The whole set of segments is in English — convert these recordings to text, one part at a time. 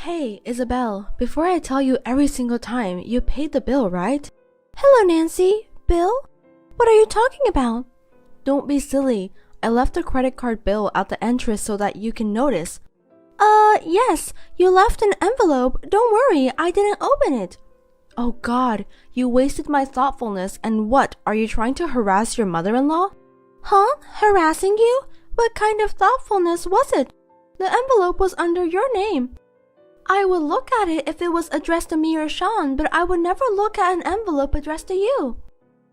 Hey, Isabel, before I tell you every single time, you paid the bill, right? Hello, Nancy. Bill? What are you talking about? Don't be silly. I left the credit card bill at the entrance so that you can notice. Yes, you left an envelope. Don't worry, I didn't open it. Oh God, you wasted my thoughtfulness, and what, are you trying to harass your mother-in-law? Huh? Harassing you? What kind of thoughtfulness was it? The envelope was under your name. I would look at it if it was addressed to me or Sean, but I would never look at an envelope addressed to you.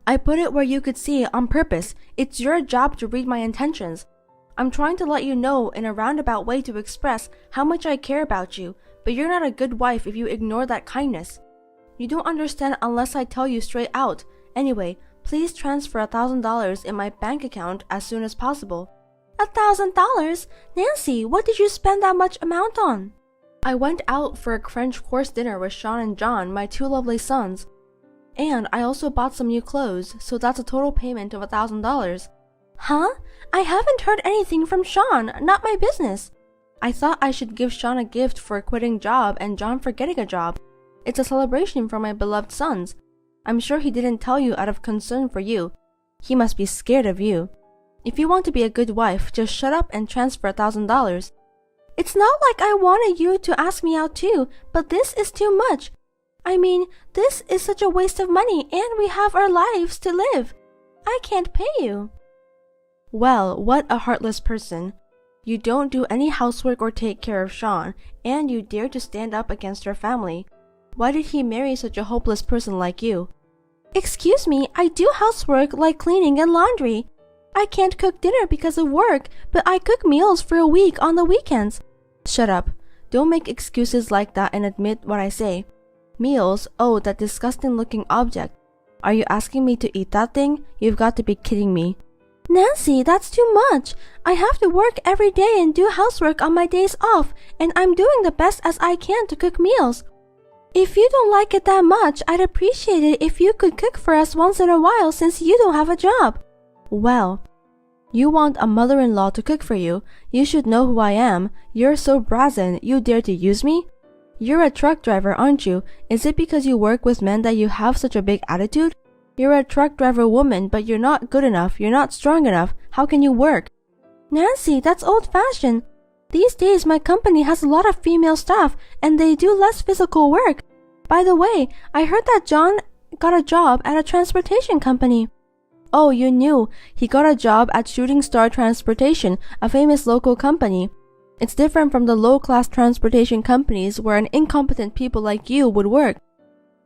I put it where you could see it on purpose. It's your job to read my intentions. I'm trying to let you know in a roundabout way to express how much I care about you, but you're not a good wife if you ignore that kindness. You don't understand unless I tell you straight out. Anyway, please transfer $1,000 in my bank account as soon as possible. $1,000? Nancy, what did you spend that much amount on? I went out for a French course dinner with Sean and John, my two lovely sons. And I also bought some new clothes, so that's a total payment of $1,000. Huh? I haven't heard anything from Sean, not my business. I thought I should give Sean a gift for quitting job and John for getting a job. It's a celebration for my beloved sons. I'm sure he didn't tell you out of concern for you. He must be scared of you. If you want to be a good wife, just shut up and transfer $1,000. It's not like I wanted you to ask me out too, but this is too much. I mean, this is such a waste of money and we have our lives to live. I can't pay you. Well, what a heartless person. You don't do any housework or take care of Sean, and you dare to stand up against your family. Why did he marry such a hopeless person like you? Excuse me, I do housework like cleaning and laundry. I can't cook dinner because of work, but I cook meals for a week on the weekends. Shut up. Don't make excuses like that and admit what I say. Meals? Oh, that disgusting-looking object. Are you asking me to eat that thing? You've got to be kidding me. Nancy, that's too much. I have to work every day and do housework on my days off, and I'm doing the best as I can to cook meals. If you don't like it that much, I'd appreciate it if you could cook for us once in a while since you don't have a job. Well, you want a mother-in-law to cook for you. You should know who I am. You're so brazen, you dare to use me? You're a truck driver, aren't you? Is it because you work with men that you have such a big attitude? You're a truck driver woman, but you're not good enough. You're not strong enough. How can you work? Nancy, that's old-fashioned. These days, my company has a lot of female staff, and they do less physical work. By the way, I heard that John got a job at a transportation company. Oh, you knew. He got a job at Shooting Star Transportation, a famous local company. It's different from the low-class transportation companies where an incompetent people like you would work.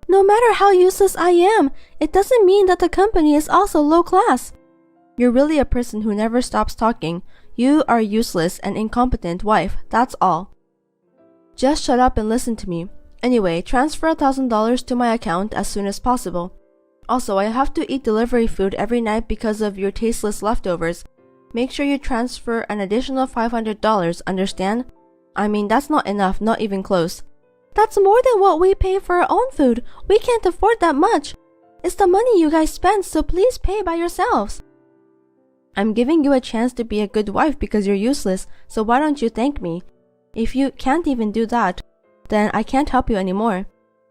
No matter how useless I am, it doesn't mean that the company is also low-class. You're really a person who never stops talking. You are a useless and incompetent wife, that's all. Just shut up and listen to me. Anyway, transfer $1,000 to my account as soon as possible. Also, I have to eat delivery food every night because of your tasteless leftovers. Make sure you transfer an additional $500, understand? I mean, that's not enough, not even close. That's more than what we pay for our own food. We can't afford that much. It's the money you guys spend, so please pay by yourselves. I'm giving you a chance to be a good wife because you're useless, so why don't you thank me? If you can't even do that, then I can't help you anymore.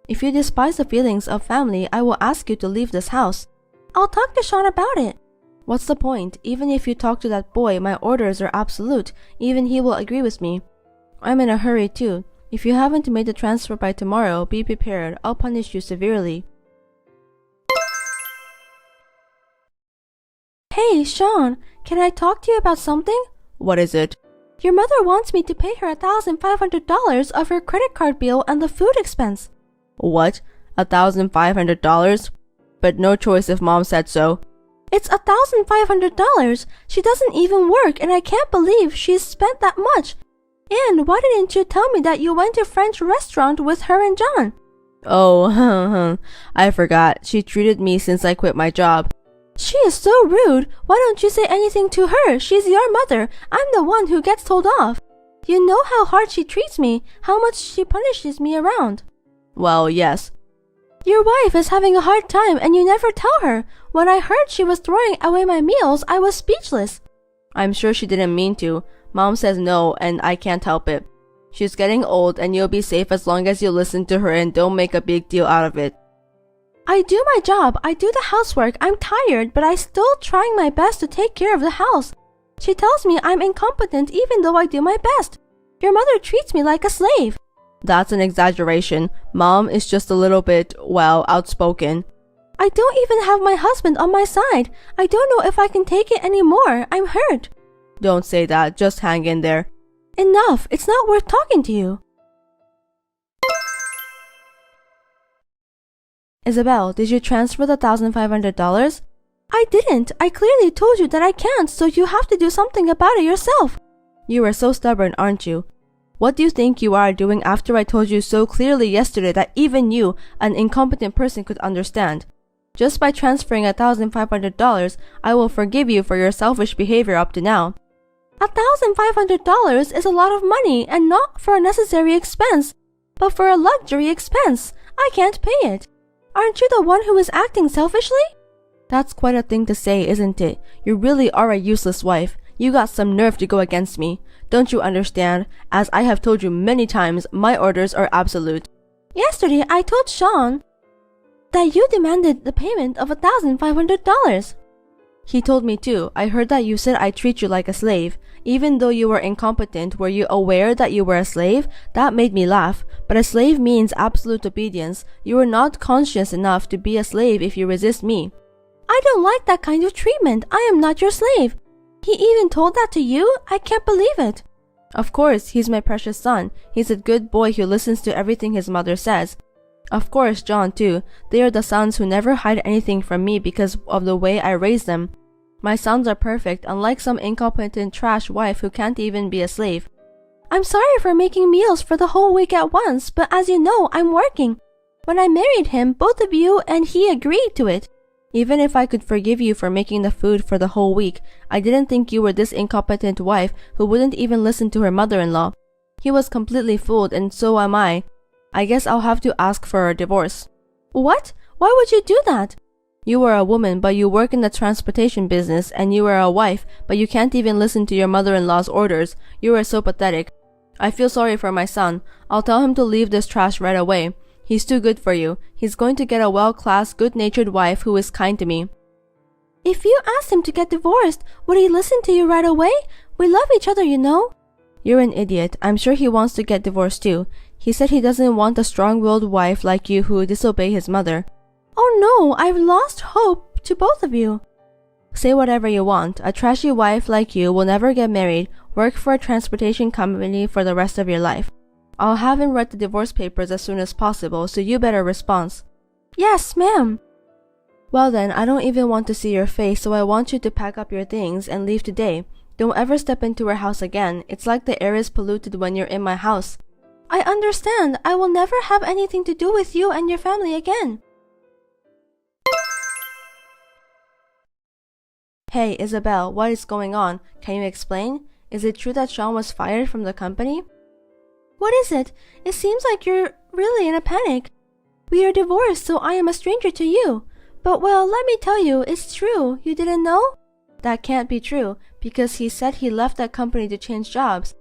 If you despise the feelings of family, I will ask you to leave this house. I'll talk to Sean about it. What's the point? Even if you talk to that boy, my orders are absolute. Even he will agree with me. I'm in a hurry too. If you haven't made the transfer by tomorrow, be prepared. I'll punish you severely. Hey, Sean, can I talk to you about something? What is it? Your mother wants me to pay her $1,500 of her credit card bill and the food expense. What? $1,500? But no choice if Mom said so. It's $1,500. She doesn't even work, and I can't believe she's spent that much. And why didn't you tell me that you went to a French restaurant with her and John? Oh, I forgot. She treated me since I quit my job. She is so rude. Why don't you say anything to her? She's your mother. I'm the one who gets told off. You know how hard she treats me, how much she punishes me around. Well, yes. Your wife is having a hard time and you never tell her. When I heard she was throwing away my meals, I was speechless. I'm sure she didn't mean to. Mom says no and I can't help it. She's getting old and you'll be safe as long as you listen to her and don't make a big deal out of it. I do my job, I do the housework, I'm tired, but I'm still trying my best to take care of the house. She tells me I'm incompetent even though I do my best. Your mother treats me like a slave. That's an exaggeration. Mom is just a little bit, well, outspoken. I don't even have my husband on my side. I don't know if I can take it anymore. I'm hurt. Don't say that. Just hang in there. Enough. It's not worth talking to you. Isabel, did you transfer the $1,500? I didn't. I clearly told you that I can't, so you have to do something about it yourself. You are so stubborn, aren't you? What do you think you are doing after I told you so clearly yesterday that even you, an incompetent person, could understand? Just by transferring $1,500, I will forgive you for your selfish behavior up to now. $1,500 is a lot of money and not for a necessary expense, but for a luxury expense. I can't pay it. Aren't you the one who is acting selfishly? That's quite a thing to say, isn't it? You really are a useless wife. You got some nerve to go against me. Don't you understand? As I have told you many times, my orders are absolute. Yesterday, I told Sean that you demanded the payment of $1,500. He told me too. I heard that you said I treat you like a slave. Even though you were incompetent, were you aware that you were a slave? That made me laugh. But a slave means absolute obedience. You are not conscious enough to be a slave if you resist me. I don't like that kind of treatment. I am not your slave. He even told that to you? I can't believe it. Of course, he's my precious son. He's a good boy who listens to everything his mother says. Of course, John too. They are the sons who never hide anything from me because of the way I raise them. My sons are perfect, unlike some incompetent trash wife who can't even be a slave. I'm sorry for making meals for the whole week at once, but as you know, I'm working. When I married him, both of you and he agreed to it. Even if I could forgive you for making the food for the whole week, I didn't think you were this incompetent wife who wouldn't even listen to her mother-in-law. He was completely fooled, and so am I. I guess I'll have to ask for a divorce. What? Why would you do that? You are a woman, but you work in the transportation business, and you are a wife, but you can't even listen to your mother-in-law's orders. You are so pathetic. I feel sorry for my son. I'll tell him to leave this trash right away. He's too good for you. He's going to get a well-classed, good-natured wife who is kind to me. If you asked him to get divorced, would he listen to you right away? We love each other, you know. You're an idiot. I'm sure he wants to get divorced too. He said he doesn't want a strong-willed wife like you who would disobey his mother. Oh no, I've lost hope to both of you. Say whatever you want. A trashy wife like you will never get married, work for a transportation company for the rest of your life. I'll have him write the divorce papers as soon as possible, so you better respond. Yes, ma'am. Well then, I don't even want to see your face, so I want you to pack up your things and leave today. Don't ever step into our house again. It's like the air is polluted when you're in my house. I understand. I will never have anything to do with you and your family again. Hey, Isabel, what is going on? Can you explain? Is it true that Sean was fired from the company? What is it? It seems like you're really in a panic. We are divorced, so I am a stranger to you. But well, let me tell you, it's true. You didn't know? That can't be true, because he said he left that company to change jobs.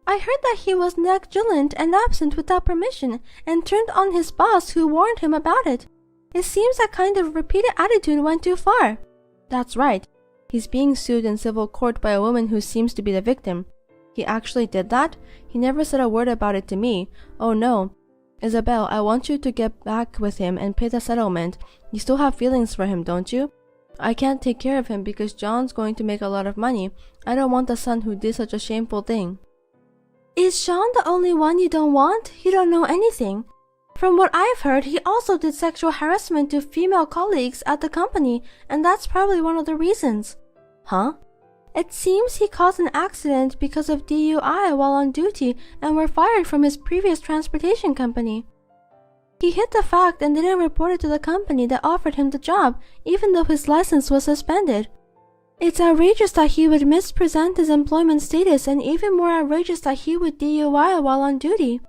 I heard that he was negligent and absent without permission, and turned on his boss who warned him about it. It seems that kind of repeated attitude went too far. That's right. He's being sued in civil court by a woman who seems to be the victim. He actually did that? He never said a word about it to me. Oh no. Isabel, I want you to get back with him and pay the settlement. You still have feelings for him, don't you? I can't take care of him because John's going to make a lot of money. I don't want a son who did such a shameful thing. Is Sean the only one you don't want? You don't know anything. From what I've heard, he also did sexual harassment to female colleagues at the company, and that's probably one of the reasons. Huh? It seems he caused an accident because of DUI while on duty and were fired from his previous transportation company. He hid the fact and didn't report it to the company that offered him the job, even though his license was suspended. It's outrageous that he would mispresent his employment status, and even more outrageous that he would DUI while on duty.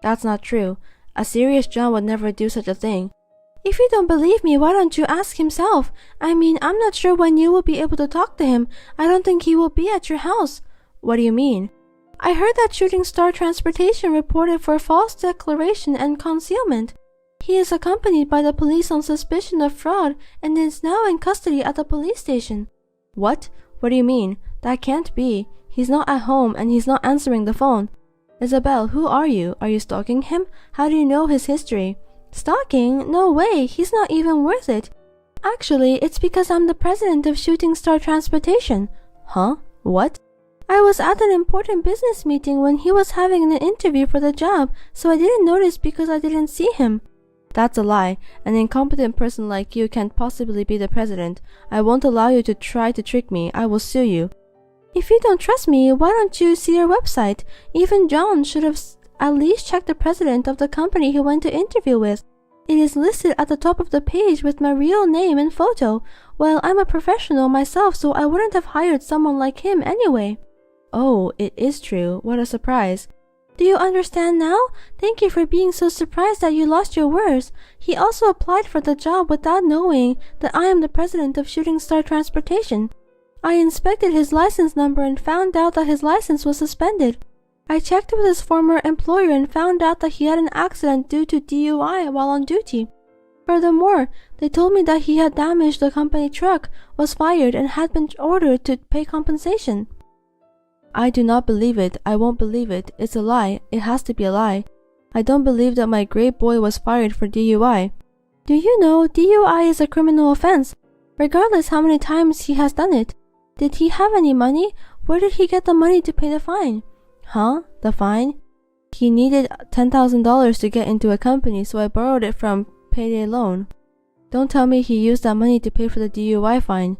That's not true. A serious John would never do such a thing. If you don't believe me, why don't you ask himself? I mean, I'm not sure when you will be able to talk to him. I don't think he will be at your house. What do you mean? I heard that Shooting Star Transportation reported for false declaration and concealment. He is accompanied by the police on suspicion of fraud and is now in custody at the police station. What? What do you mean? That can't be. He's not at home and he's not answering the phone. Isabel, who are you? Are you stalking him? How do you know his history? Stalking? No way. He's not even worth it. Actually, it's because I'm the president of Shooting Star Transportation. Huh? What? I was at an important business meeting when he was having an interview for the job, so I didn't notice because I didn't see him. That's a lie. An incompetent person like you can't possibly be the president. I won't allow you to try to trick me. I will sue you. If you don't trust me, why don't you see our website? Even John should have at least checked the president of the company he went to interview with. It is listed at the top of the page with my real name and photo. Well, I'm a professional myself, so I wouldn't have hired someone like him anyway. Oh, it is true. What a surprise. Do you understand now? Thank you for being so surprised that you lost your words. He also applied for the job without knowing that I am the president of Shooting Star Transportation. I inspected his license number and found out that his license was suspended. I checked with his former employer and found out that he had an accident due to DUI while on duty. Furthermore, they told me that he had damaged the company truck, was fired, and had been ordered to pay compensation. I do not believe it. I won't believe it. It's a lie. It has to be a lie. I don't believe that my great boy was fired for DUI. Do you know DUI is a criminal offense, regardless how many times he has done it? Did he have any money? Where did he get the money to pay the fine? Huh? The fine? He needed $10,000 to get into a company, so I borrowed it from payday loan. Don't tell me he used that money to pay for the DUI fine.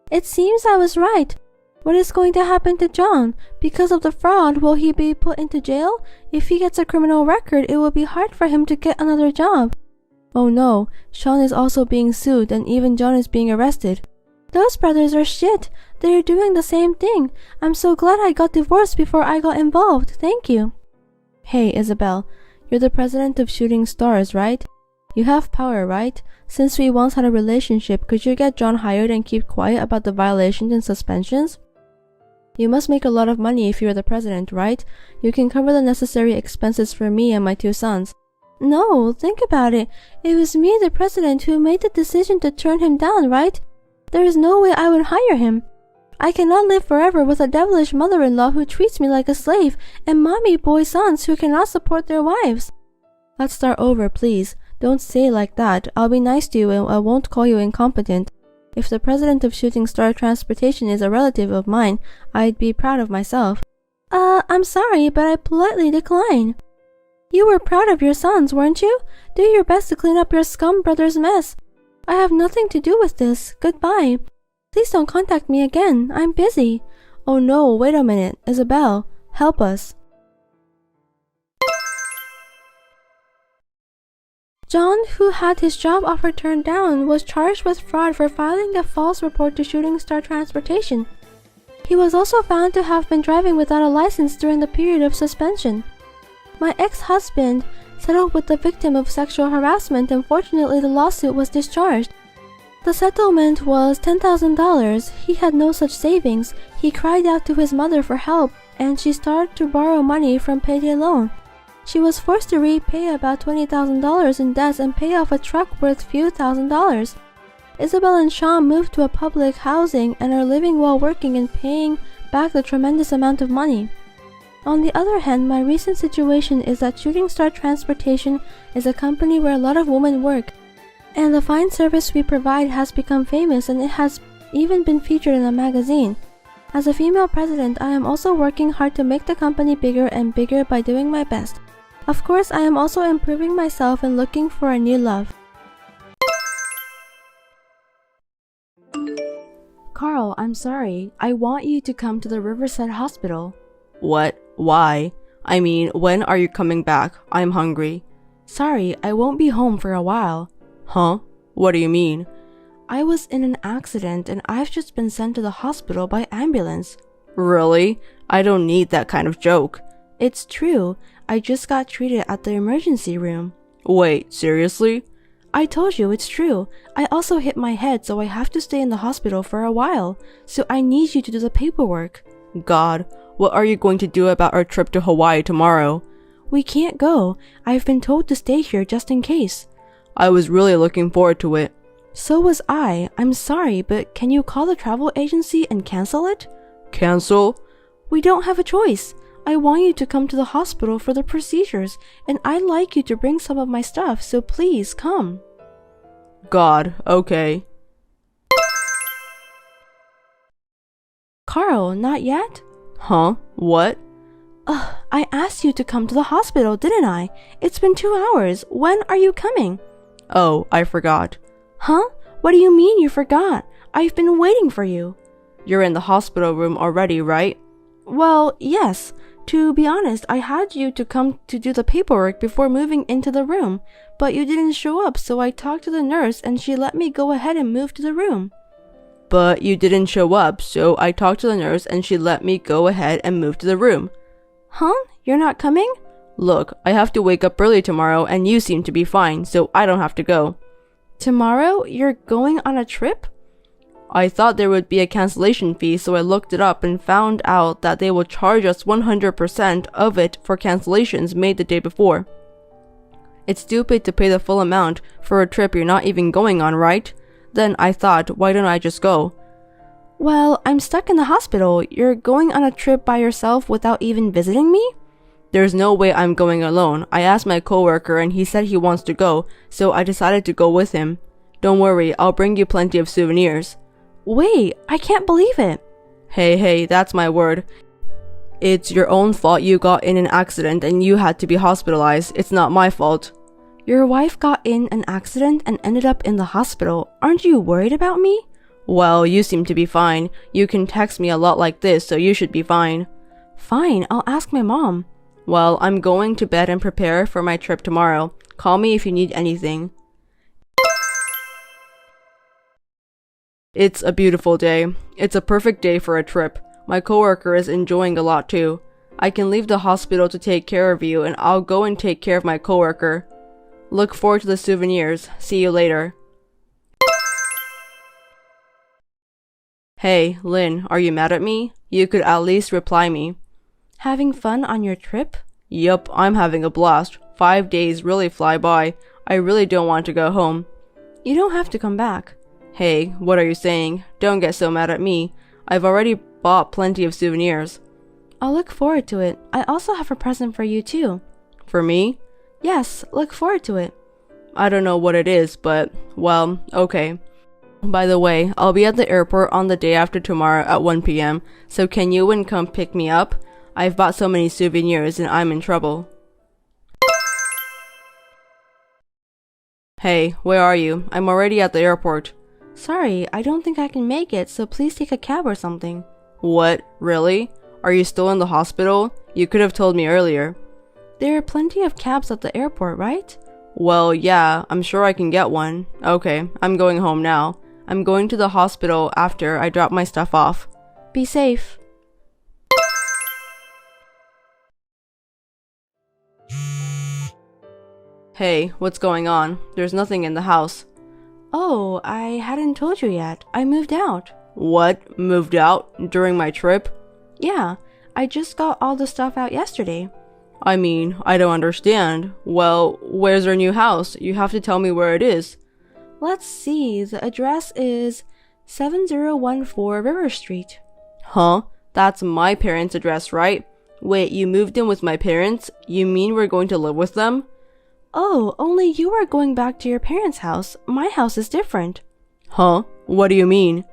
It seems I was right. What is going to happen to John? Because of the fraud, will he be put into jail? If he gets a criminal record, it will be hard for him to get another job. Oh no, Sean is also being sued and even John is being arrested. Those brothers are shit. They are doing the same thing. I'm so glad I got divorced before I got involved. Thank you. Hey, Isabel, you're the president of Shooting Stars, right? You have power, right? Since we once had a relationship, could you get John hired and keep quiet about the violations and suspensions? You must make a lot of money if you're the president, right? You can cover the necessary expenses for me and my 2 sons. No, think about it. It was me, the president, who made the decision to turn him down, right? There is no way I would hire him. I cannot live forever with a devilish mother-in-law who treats me like a slave and mommy boy sons who cannot support their wives. Let's start over, please. Don't say it like that. I'll be nice to you and I won't call you incompetent. If the president of Shooting Star Transportation is a relative of mine, I'd be proud of myself. I'm sorry, but I politely decline. You were proud of your sons, weren't you? Do your best to clean up your scum brother's mess. I have nothing to do with this. Goodbye. Please don't contact me again. I'm busy. Oh no, wait a minute. Isabel, help us. John, who had his job offer turned down, was charged with fraud for filing a false report to Shooting Star Transportation. He was also found to have been driving without a license during the period of suspension. My ex-husband settled with the victim of sexual harassment and fortunately the lawsuit was discharged. The settlement was $10,000. He had no such savings. He cried out to his mother for help and she started to borrow money from payday loan. She was forced to repay about $20,000 in debts and pay off a truck worth few $1,000s. Isabel and Sean moved to a public housing and are living while working and paying back the tremendous amount of money. On the other hand, my recent situation is that Shooting Star Transportation is a company where a lot of women work, and the fine service we provide has become famous and it has even been featured in a magazine. As a female president, I am also working hard to make the company bigger and bigger by doing my best. Of course, I am also improving myself and looking for a new love. Carl, I'm sorry. I want you to come to the Riverside Hospital. What? Why? I mean, when are you coming back? I'm hungry. Sorry, I won't be home for a while. Huh? What do you mean? I was in an accident and I've just been sent to the hospital by ambulance. Really? I don't need that kind of joke. It's true. I just got treated at the emergency room. Wait, seriously? I told you, it's true. I also hit my head, so I have to stay in the hospital for a while. So I need you to do the paperwork. God, What are you going to do about our trip to Hawaii tomorrow? We can't go. I've been told to stay here just in case. I was really looking forward to it. So was I. I'm sorry, but can you call the travel agency and cancel it? Cancel? We don't have a choice. I want you to come to the hospital for the procedures, and I'd like you to bring some of my stuff, so please come. God, okay. Carl, not yet? Huh? What? I asked you to come to the hospital, didn't I? It's been 2 hours. When are you coming? Oh, I forgot. Huh? What do you mean you forgot? I've been waiting for you. You're in the hospital room already, right? Well, yes. To be honest, I had you to come to do the paperwork before moving into the room, but you didn't show up, so I talked to the nurse and she let me go ahead and move to the room. But you didn't show up, so I talked to the nurse and she let me go ahead and move to the room. Huh? You're not coming? Look, I have to wake up early tomorrow and you seem to be fine, so I don't have to go. Tomorrow? You're going on a trip? I thought there would be a cancellation fee, so I looked it up and found out that they will charge us 100% of it for cancellations made the day before. It's stupid to pay the full amount for a trip you're not even going on, right? Then I thought, why don't I just go? Well, I'm stuck in the hospital. You're going on a trip by yourself without even visiting me? There's no way I'm going alone. I asked my coworker and he said he wants to go, so I decided to go with him. Don't worry, I'll bring you plenty of souvenirs. Wait, I can't believe it. Hey, that's my word. It's your own fault you got in an accident and you had to be hospitalized. It's not my fault. Your wife got in an accident and ended up in the hospital. Aren't you worried about me? Well, you seem to be fine. You can text me a lot like this, so you should be fine. Fine, I'll ask my mom. Well, I'm going to bed and prepare for my trip tomorrow. Call me if you need anything. It's a beautiful day. It's a perfect day for a trip. My coworker is enjoying a lot too. I can leave the hospital to take care of you and I'll go and take care of my coworker. Look forward to the souvenirs. See you later. Hey, Lynn, are you mad at me? You could at least reply me. Having fun on your trip? Yup, I'm having a blast. 5 days really fly by. I really don't want to go home. You don't have to come back. Hey, what are you saying? Don't get so mad at me. I've already bought plenty of souvenirs. I'll look forward to it. I also have a present for you too. For me? Yes, look forward to it. I don't know what it is, but, well, okay. By the way, I'll be at the airport on the day after tomorrow at 1 p.m., so can you and come pick me up? I've bought so many souvenirs and I'm in trouble. Hey, where are you? I'm already at the airport. Sorry, I don't think I can make it, so please take a cab or something. What? Really? Are you still in the hospital? You could have told me earlier. There are plenty of cabs at the airport, right? Well, yeah, I'm sure I can get one. Okay, I'm going home now. I'm going to the hospital after I drop my stuff off. Be safe. Hey, what's going on? There's nothing in the house. Oh, I hadn't told you yet. I moved out. What? Moved out? During my trip? Yeah, I just got all the stuff out yesterday. I mean, I don't understand. Well, where's our new house? You have to tell me where it is. Let's see, the address is 7014 River Street. Huh? That's my parents' address, right? Wait, you moved in with my parents? You mean we're going to live with them? Oh, only you are going back to your parents' house. My house is different. Huh? What do you mean?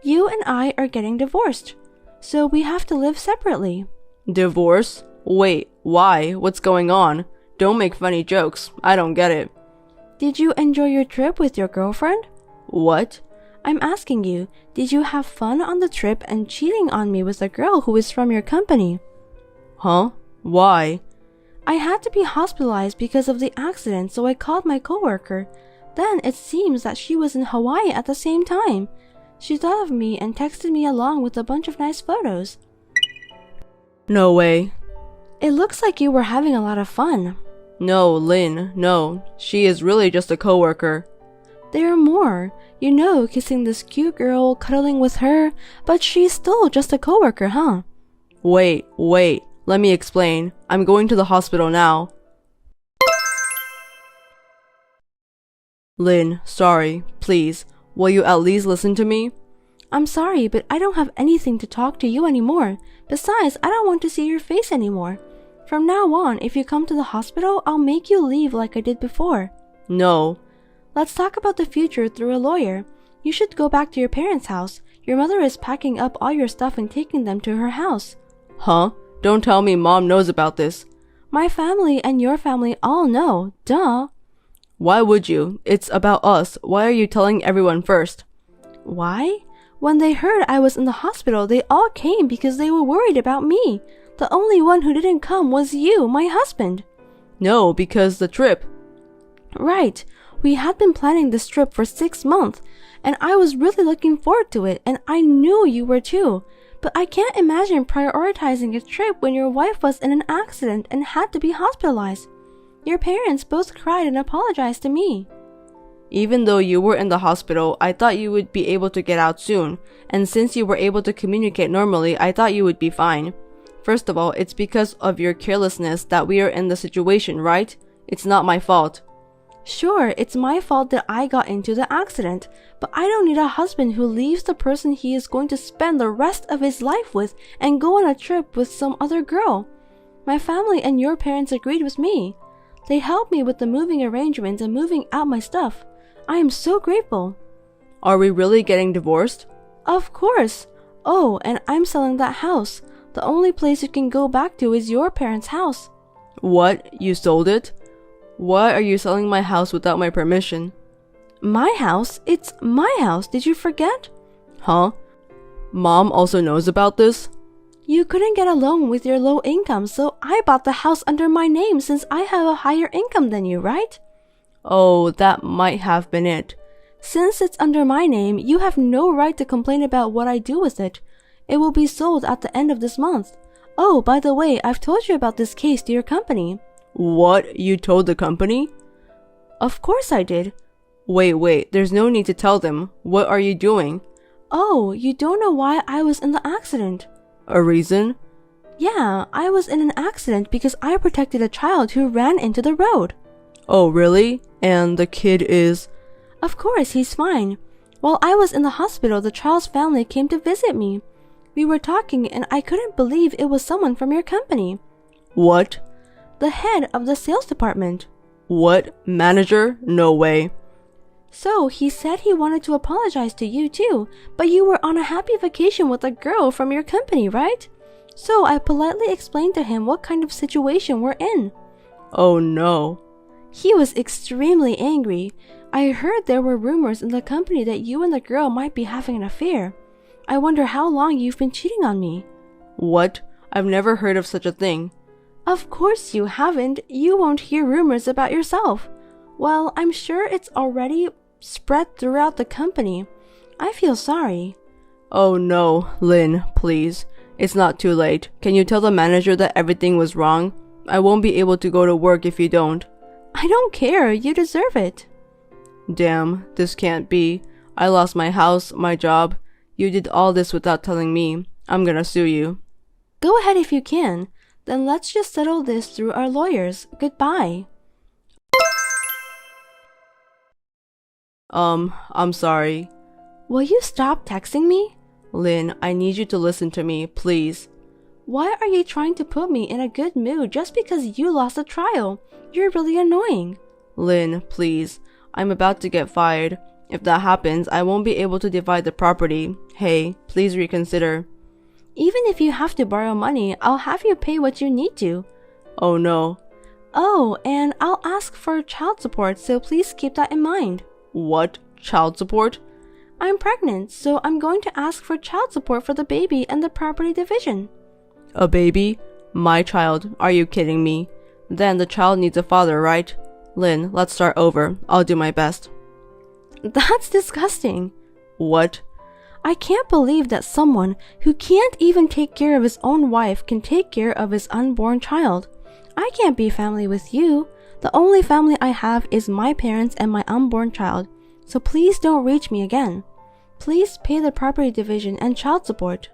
You and I are getting divorced, so we have to live separately. Divorce? Wait, why? What's going on? Don't make funny jokes. I don't get it. Did you enjoy your trip with your girlfriend? What? I'm asking you, did you have fun on the trip and cheating on me with a girl who is from your company? Huh? Why? I had to be hospitalized because of the accident, so I called my coworker. Then it seems that she was in Hawaii at the same time. She thought of me and texted me along with a bunch of nice photos. No way. It looks like you were having a lot of fun. No, Lynn, no. She is really just a coworker. There are more. You know, kissing this cute girl, cuddling with her, but she's still just a coworker, huh? Wait, let me explain. I'm going to the hospital now. Lynn, sorry. Please, will you at least listen to me? I'm sorry, but I don't have anything to talk to you anymore. Besides, I don't want to see your face anymore. From now on, if you come to the hospital, I'll make you leave like I did before. No. Let's talk about the future through a lawyer. You should go back to your parents' house. Your mother is packing up all your stuff and taking them to her house. Huh? Don't tell me Mom knows about this. My family and your family all know. Duh. Why would you? It's about us. Why are you telling everyone first? Why? When they heard I was in the hospital, they all came because they were worried about me. The only one who didn't come was you, my husband. No, because the trip. Right. We had been planning this trip for 6 months, and I was really looking forward to it, and I knew you were too. But I can't imagine prioritizing a trip when your wife was in an accident and had to be hospitalized. Your parents both cried and apologized to me. Even though you were in the hospital, I thought you would be able to get out soon, and since you were able to communicate normally, I thought you would be fine. First of all, it's because of your carelessness that we are in the situation, right? It's not my fault. Sure, it's my fault that I got into the accident, but I don't need a husband who leaves the person he is going to spend the rest of his life with and go on a trip with some other girl. My family and your parents agreed with me. They helped me with the moving arrangements and moving out my stuff. I am so grateful. Are we really getting divorced? Of course. Oh, and I'm selling that house. The only place you can go back to is your parents' house. What? You sold it? Why are you selling my house without my permission? My house? It's my house. Did you forget? Huh? Mom also knows about this? You couldn't get a loan with your low income, so I bought the house under my name since I have a higher income than you, right? Oh, that might have been it. Since it's under my name, you have no right to complain about what I do with it. It will be sold at the end of this month. Oh, by the way, I've told you about this case to your company. What? You told the company? Of course I did. Wait, there's no need to tell them. What are you doing? Oh, you don't know why I was in the accident. A reason? Yeah, I was in an accident because I protected a child who ran into the road. Oh, really? And the kid is? Of course, he's fine. While I was in the hospital, the child's family came to visit me. We were talking and I couldn't believe it was someone from your company. What? The head of the sales department. What? Manager? No way. So he said he wanted to apologize to you too, but you were on a happy vacation with a girl from your company, right? So I politely explained to him what kind of situation we're in. Oh no. He was extremely angry. I heard there were rumors in the company that you and the girl might be having an affair. I wonder how long you've been cheating on me. What? I've never heard of such a thing. Of course you haven't. You won't hear rumors about yourself. Well, I'm sure it's already spread throughout the company. I feel sorry. Oh no, Lynn, please. It's not too late. Can you tell the manager that everything was wrong? I won't be able to go to work if you don't. I don't care. You deserve it. Damn, this can't be. I lost my house, my job. You did all this without telling me. I'm gonna sue you. Go ahead if you can. Then let's just settle this through our lawyers. Goodbye. I'm sorry. Will you stop texting me? Lynn, I need you to listen to me, please. Why are you trying to put me in a good mood just because you lost a trial? You're really annoying. Lynn, please. I'm about to get fired. If that happens, I won't be able to divide the property. Hey, please reconsider. Even if you have to borrow money, I'll have you pay what you need to. Oh no. Oh, and I'll ask for child support, so please keep that in mind. What? Child support? I'm pregnant, so I'm going to ask for child support for the baby and the property division. A baby? My child? Are you kidding me? Then the child needs a father, right? Lynn, let's start over. I'll do my best. That's disgusting. What? I can't believe that someone who can't even take care of his own wife can take care of his unborn child. I can't be family with you. The only family I have is my parents and my unborn child. So please don't reach me again. Please pay the property division and child support.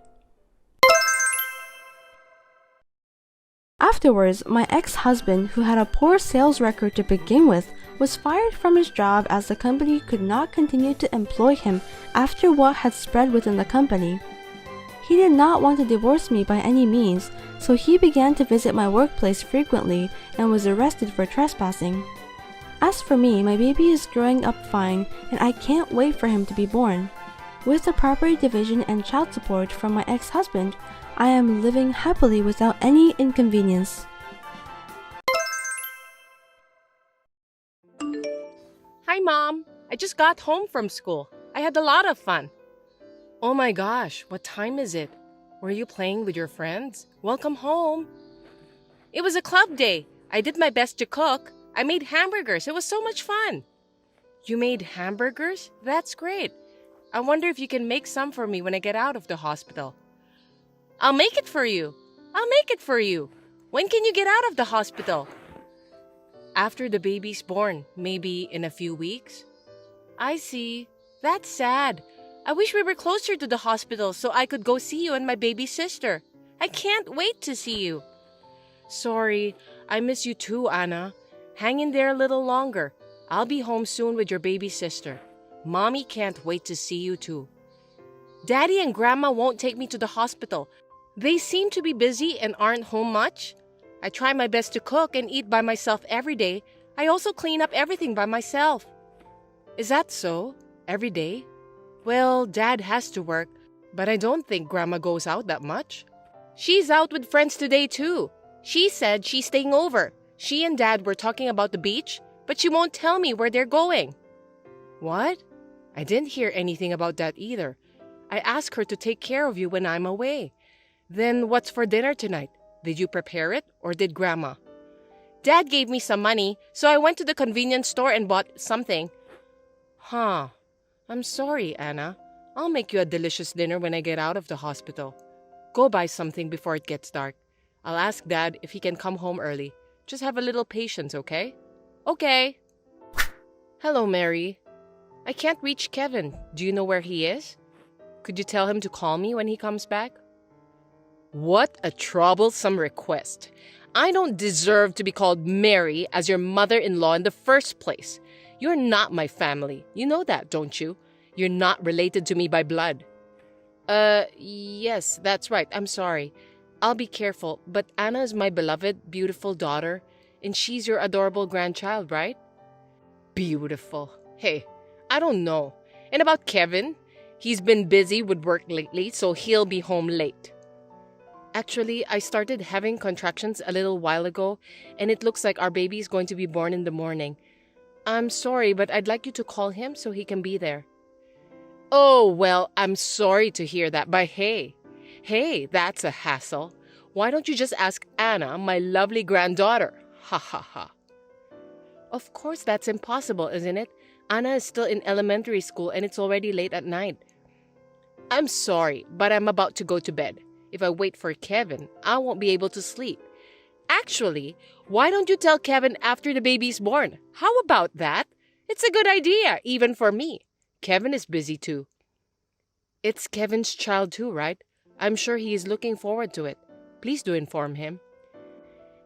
Afterwards, my ex-husband, who had a poor sales record to begin with, was fired from his job as the company could not continue to employ him after what had spread within the company. He did not want to divorce me by any means, so he began to visit my workplace frequently and was arrested for trespassing. As for me, my baby is growing up fine and I can't wait for him to be born. With the property division and child support from my ex-husband, I am living happily without any inconvenience. Hi, Mom. I just got home from school. I had a lot of fun. Oh my gosh, what time is it? Were you playing with your friends? Welcome home. It was a club day. I did my best to cook. I made hamburgers. It was so much fun. You made hamburgers? That's great. I wonder if you can make some for me when I get out of the hospital. I'll make it for you. When can you get out of the hospital? After the baby's born, maybe in a few weeks. I see. That's sad. I wish we were closer to the hospital so I could go see you and my baby sister. I can't wait to see you. Sorry, I miss you too, Anna. Hang in there a little longer. I'll be home soon with your baby sister. Mommy can't wait to see you too. Daddy and Grandma won't take me to the hospital. They seem to be busy and aren't home much. I try my best to cook and eat by myself every day. I also clean up everything by myself. Is that so? Every day? Well, Dad has to work, but I don't think Grandma goes out that much. She's out with friends today too. She said she's staying over. She and Dad were talking about the beach, but she won't tell me where they're going. What? I didn't hear anything about that either. I asked her to take care of you when I'm away. Then what's for dinner tonight? Did you prepare it or did Grandma? Dad gave me some money, so I went to the convenience store and bought something. Huh. I'm sorry, Anna. I'll make you a delicious dinner when I get out of the hospital. Go buy something before it gets dark. I'll ask Dad if he can come home early. Just have a little patience, okay? Okay. Hello, Mary. I can't reach Kevin. Do you know where he is? Could you tell him to call me when he comes back? What a troublesome request. I don't deserve to be called Mary as your mother-in-law in the first place. You're not my family. You know that, don't you? You're not related to me by blood. Yes, that's right. I'm sorry. I'll be careful, but Anna is my beloved, beautiful daughter, and she's your adorable grandchild, right? Beautiful. Hey, I don't know. And about Kevin? He's been busy with work lately, so he'll be home late. Actually, I started having contractions a little while ago, and it looks like our baby is going to be born in the morning. I'm sorry, but I'd like you to call him so he can be there. Oh, well, I'm sorry to hear that, but hey, that's a hassle. Why don't you just ask Anna, my lovely granddaughter? Ha ha ha. Of course that's impossible, isn't it? Anna is still in elementary school and it's already late at night. I'm sorry, but I'm about to go to bed. If I wait for Kevin, I won't be able to sleep. Actually, why don't you tell Kevin after the baby's born? How about that? It's a good idea, even for me. Kevin is busy too. It's Kevin's child too, right? I'm sure he is looking forward to it. Please do inform him.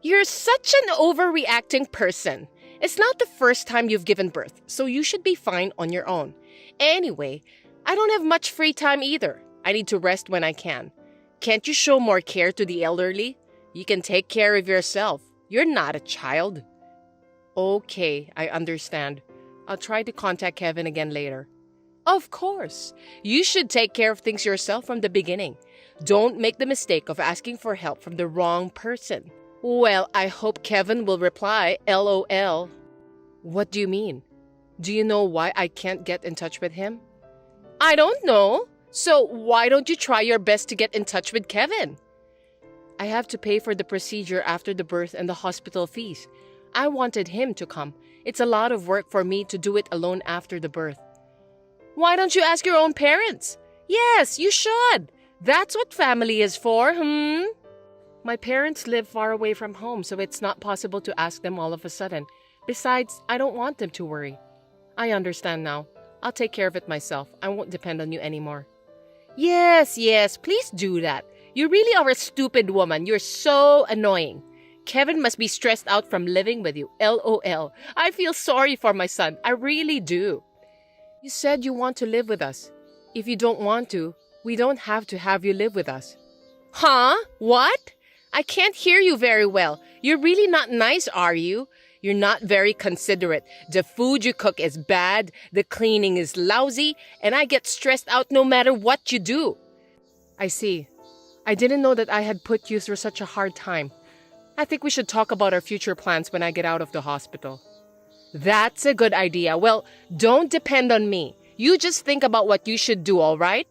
You're such an overreacting person. It's not the first time you've given birth, so you should be fine on your own. Anyway, I don't have much free time either. I need to rest when I can. Can't you show more care to the elderly? You can take care of yourself. You're not a child. Okay, I understand. I'll try to contact Kevin again later. Of course. You should take care of things yourself from the beginning. Don't make the mistake of asking for help from the wrong person. Well, I hope Kevin will reply, LOL. What do you mean? Do you know why I can't get in touch with him? I don't know. So why don't you try your best to get in touch with Kevin? I have to pay for the procedure after the birth and the hospital fees. I wanted him to come. It's a lot of work for me to do it alone after the birth. Why don't you ask your own parents? Yes, you should. That's what family is for, My parents live far away from home, so it's not possible to ask them all of a sudden. Besides, I don't want them to worry. I understand now. I'll take care of it myself. I won't depend on you anymore. Yes, please do that. You really are a stupid woman. You're so annoying. Kevin must be stressed out from living with you. LOL. I feel sorry for my son. I really do. You said you want to live with us. If you don't want to, we don't have to have you live with us. Huh? What? I can't hear you very well. You're really not nice, are you? You're not very considerate. The food you cook is bad, the cleaning is lousy, and I get stressed out no matter what you do. I see. I didn't know that I had put you through such a hard time. I think we should talk about our future plans when I get out of the hospital. That's a good idea. Well, don't depend on me. You just think about what you should do, all right?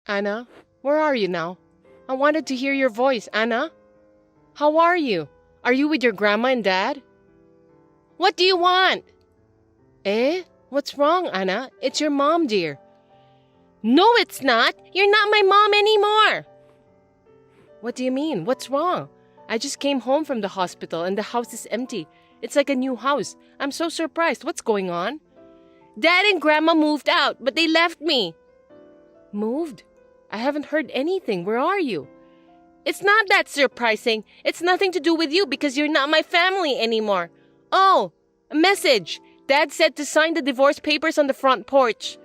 Anna, where are you now? I wanted to hear your voice, Anna. How are you? Are you with your grandma and dad? What do you want? Eh? What's wrong, Anna? It's your mom, dear. No, it's not. You're not my mom anymore. What do you mean? What's wrong? I just came home from the hospital and the house is empty. It's like a new house. I'm so surprised. What's going on? Dad and Grandma moved out, but they left me. Moved? I haven't heard anything. Where are you? It's not that surprising. It's nothing to do with you because you're not my family anymore. Oh, a message. Dad said to sign the divorce papers on the front porch.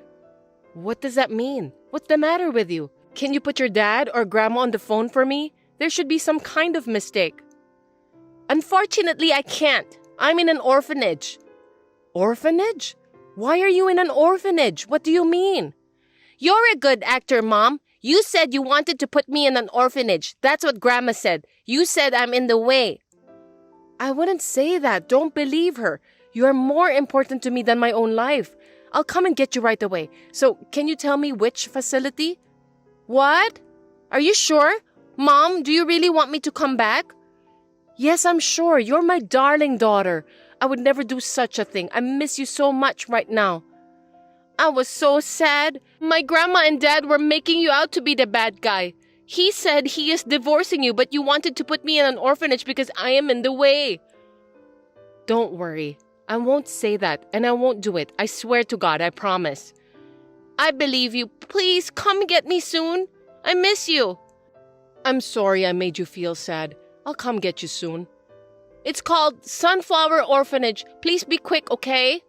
What does that mean? What's the matter with you? Can you put your dad or grandma on the phone for me? There should be some kind of mistake. Unfortunately, I can't. I'm in an orphanage. Orphanage? Why are you in an orphanage? What do you mean? You're a good actor, Mom. You said you wanted to put me in an orphanage. That's what Grandma said. You said I'm in the way. I wouldn't say that. Don't believe her. You are more important to me than my own life. I'll come and get you right away. So, can you tell me which facility? What? Are you sure? Mom, do you really want me to come back? Yes, I'm sure. You're my darling daughter. I would never do such a thing. I miss you so much right now. I was so sad. My grandma and dad were making you out to be the bad guy. He said he is divorcing you, but you wanted to put me in an orphanage because I am in the way. Don't worry. I won't say that, and I won't do it. I swear to God, I promise. I believe you. Please come get me soon. I miss you. I'm sorry I made you feel sad. I'll come get you soon. It's called Sunflower Orphanage. Please be quick, okay?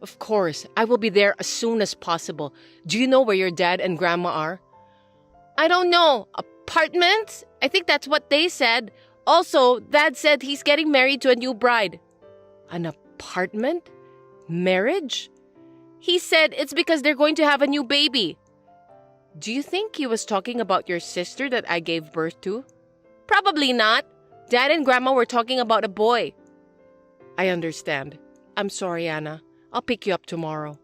Of course, I will be there as soon as possible. Do you know where your dad and grandma are? I don't know. Apartments? I think that's what they said. Also, Dad said he's getting married to a new bride. An apartment? Marriage? He said it's because they're going to have a new baby. Do you think he was talking about your sister that I gave birth to? Probably not. Dad and Grandma were talking about a boy. I understand. I'm sorry, Anna. I'll pick you up tomorrow.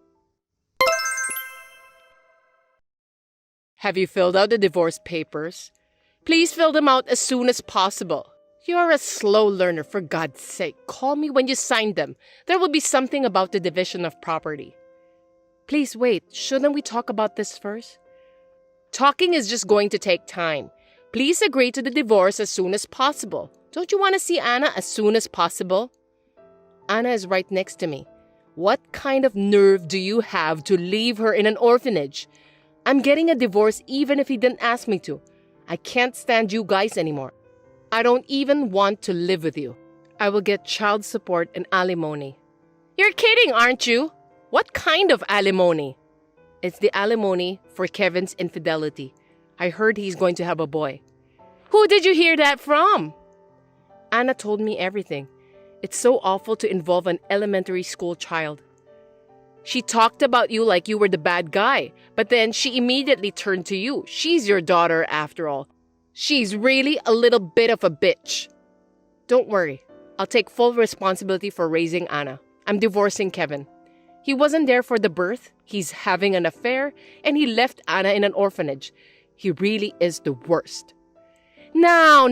Have you filled out the divorce papers? Please fill them out as soon as possible. You're a slow learner, for God's sake. Call me when you sign them. There will be something about the division of property. Please wait. Shouldn't we talk about this first? Talking is just going to take time. Please agree to the divorce as soon as possible. Don't you want to see Anna as soon as possible? Anna is right next to me. What kind of nerve do you have to leave her in an orphanage? I'm getting a divorce even if he didn't ask me to. I can't stand you guys anymore. I don't even want to live with you. I will get child support and alimony. You're kidding, aren't you? What kind of alimony? It's the alimony for Kevin's infidelity. I heard he's going to have a boy. Who did you hear that from? Anna told me everything. It's so awful to involve an elementary school child. She talked about you like you were the bad guy, but then she immediately turned to you. She's your daughter after all. She's really a little bit of a bitch. Don't worry. I'll take full responsibility for raising Anna. I'm divorcing Kevin. He wasn't there for the birth. He's having an affair, and he left Anna in an orphanage. He really is the worst. Now,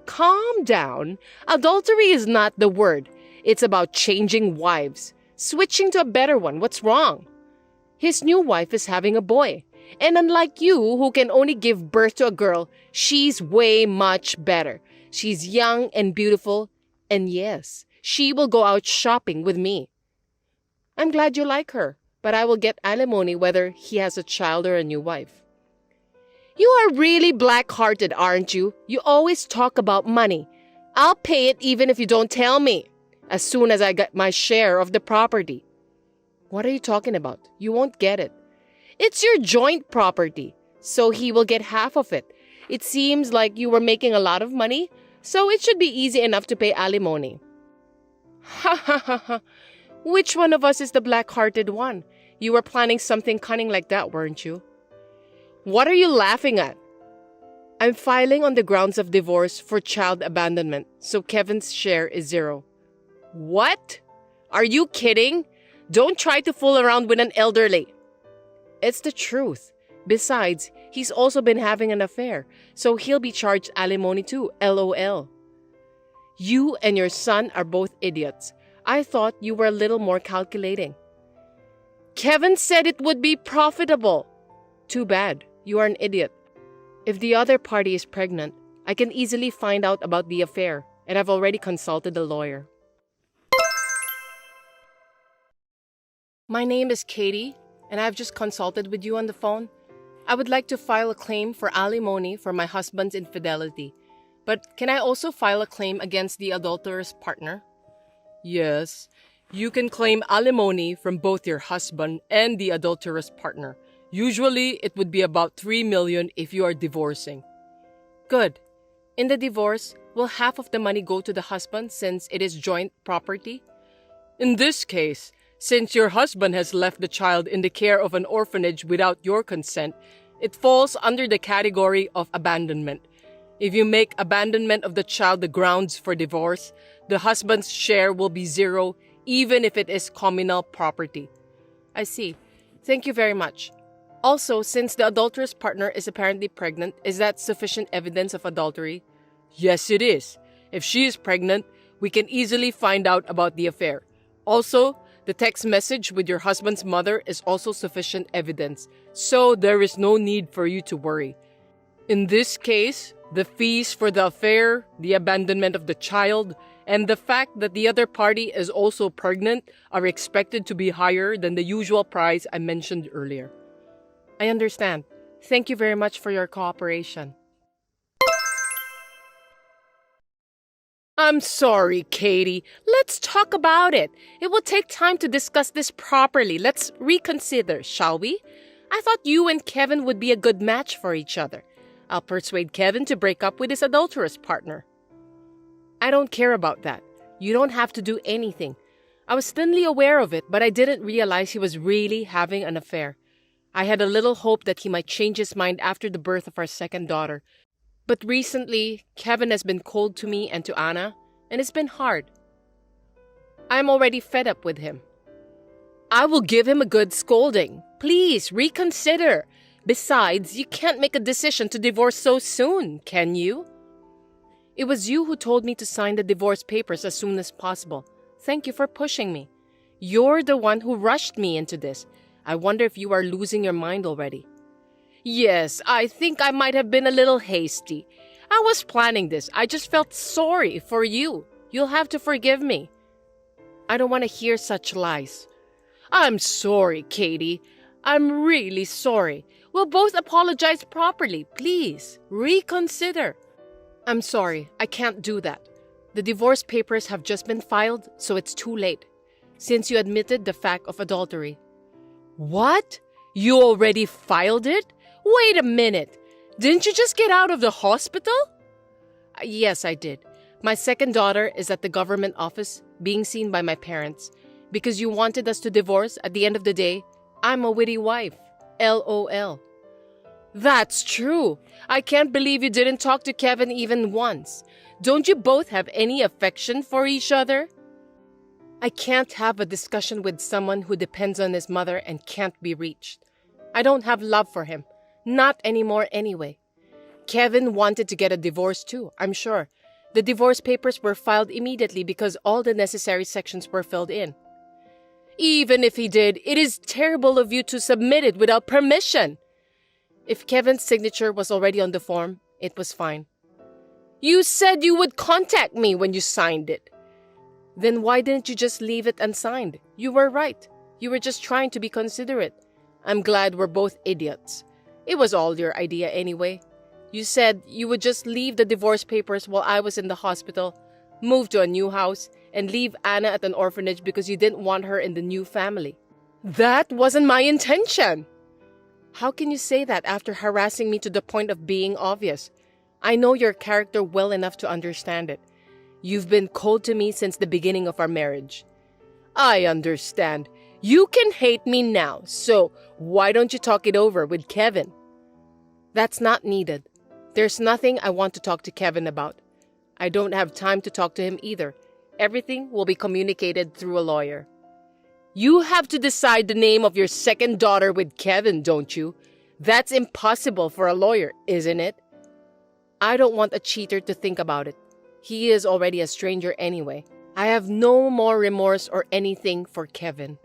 calm down. Adultery is not the word. It's about changing wives, switching to a better one. What's wrong? His new wife is having a boy. And unlike you, who can only give birth to a girl, she's way much better. She's young and beautiful. And yes, she will go out shopping with me. I'm glad you like her, but I will get alimony whether he has a child or a new wife. You are really black-hearted, aren't you? You always talk about money. I'll pay it even if you don't tell me, as soon as I get my share of the property. What are you talking about? You won't get it. It's your joint property, so he will get half of it. It seems like you were making a lot of money, so it should be easy enough to pay alimony. Ha ha ha ha. Which one of us is the black-hearted one? You were planning something cunning like that, weren't you? What are you laughing at? I'm filing on the grounds of divorce for child abandonment, so Kevin's share is 0. What? Are you kidding? Don't try to fool around with an elderly. It's the truth. Besides, he's also been having an affair, so he'll be charged alimony too, LOL. You and your son are both idiots. I thought you were a little more calculating. Kevin said it would be profitable. Too bad. You are an idiot. If the other party is pregnant, I can easily find out about the affair, and I've already consulted a lawyer. My name is Katie, and I've just consulted with you on the phone. I would like to file a claim for alimony for my husband's infidelity. But can I also file a claim against the adulterous partner? Yes, you can claim alimony from both your husband and the adulterous partner. Usually, it would be about $3 million if you are divorcing. Good. In the divorce, will half of the money go to the husband since it is joint property? In this case, since your husband has left the child in the care of an orphanage without your consent, it falls under the category of abandonment. If you make abandonment of the child the grounds for divorce, the husband's share will be 0, even if it is communal property. I see. Thank you very much. Also, since the adulterous partner is apparently pregnant, is that sufficient evidence of adultery? Yes, it is. If she is pregnant, we can easily find out about the affair. Also, the text message with your husband's mother is also sufficient evidence, so there is no need for you to worry. In this case, the fees for the affair, the abandonment of the child, and the fact that the other party is also pregnant are expected to be higher than the usual price I mentioned earlier. I understand. Thank you very much for your cooperation. I'm sorry, Katie. Let's talk about it. It will take time to discuss this properly. Let's reconsider, shall we? I thought you and Kevin would be a good match for each other. I'll persuade Kevin to break up with his adulterous partner. I don't care about that. You don't have to do anything. I was thinly aware of it, but I didn't realize he was really having an affair. I had a little hope that he might change his mind after the birth of our second daughter. But recently, Kevin has been cold to me and to Anna, and it's been hard. I'm already fed up with him. I will give him a good scolding. Please, reconsider. Besides, you can't make a decision to divorce so soon, can you? It was you who told me to sign the divorce papers as soon as possible. Thank you for pushing me. You're the one who rushed me into this. I wonder if you are losing your mind already. Yes, I think I might have been a little hasty. I was planning this. I just felt sorry for you. You'll have to forgive me. I don't want to hear such lies. I'm sorry, Katie. I'm really sorry. We'll both apologize properly. Please, reconsider. I'm sorry. I can't do that. The divorce papers have just been filed, so it's too late, since you admitted the fact of adultery. What? You already filed it? Wait a minute. Didn't you just get out of the hospital? Yes, I did. My second daughter is at the government office being seen by my parents. Because you wanted us to divorce at the end of the day, I'm a witty wife. LOL. That's true. I can't believe you didn't talk to Kevin even once. Don't you both have any affection for each other? I can't have a discussion with someone who depends on his mother and can't be reached. I don't have love for him. Not anymore anyway. Kevin wanted to get a divorce too, I'm sure. The divorce papers were filed immediately because all the necessary sections were filled in. Even if he did, it is terrible of you to submit it without permission. If Kevin's signature was already on the form, it was fine. You said you would contact me when you signed it. Then why didn't you just leave it unsigned? You were right. You were just trying to be considerate. I'm glad we're both idiots. It was all your idea anyway. You said you would just leave the divorce papers while I was in the hospital, move to a new house, and leave Anna at an orphanage because you didn't want her in the new family. That wasn't my intention! How can you say that after harassing me to the point of being obvious? I know your character well enough to understand it. You've been cold to me since the beginning of our marriage. I understand. You can hate me now, so why don't you talk it over with Kevin? That's not needed. There's nothing I want to talk to Kevin about. I don't have time to talk to him either. Everything will be communicated through a lawyer. You have to decide the name of your second daughter with Kevin, don't you? That's impossible for a lawyer, isn't it? I don't want a cheater to think about it. He is already a stranger anyway. I have no more remorse or anything for Kevin.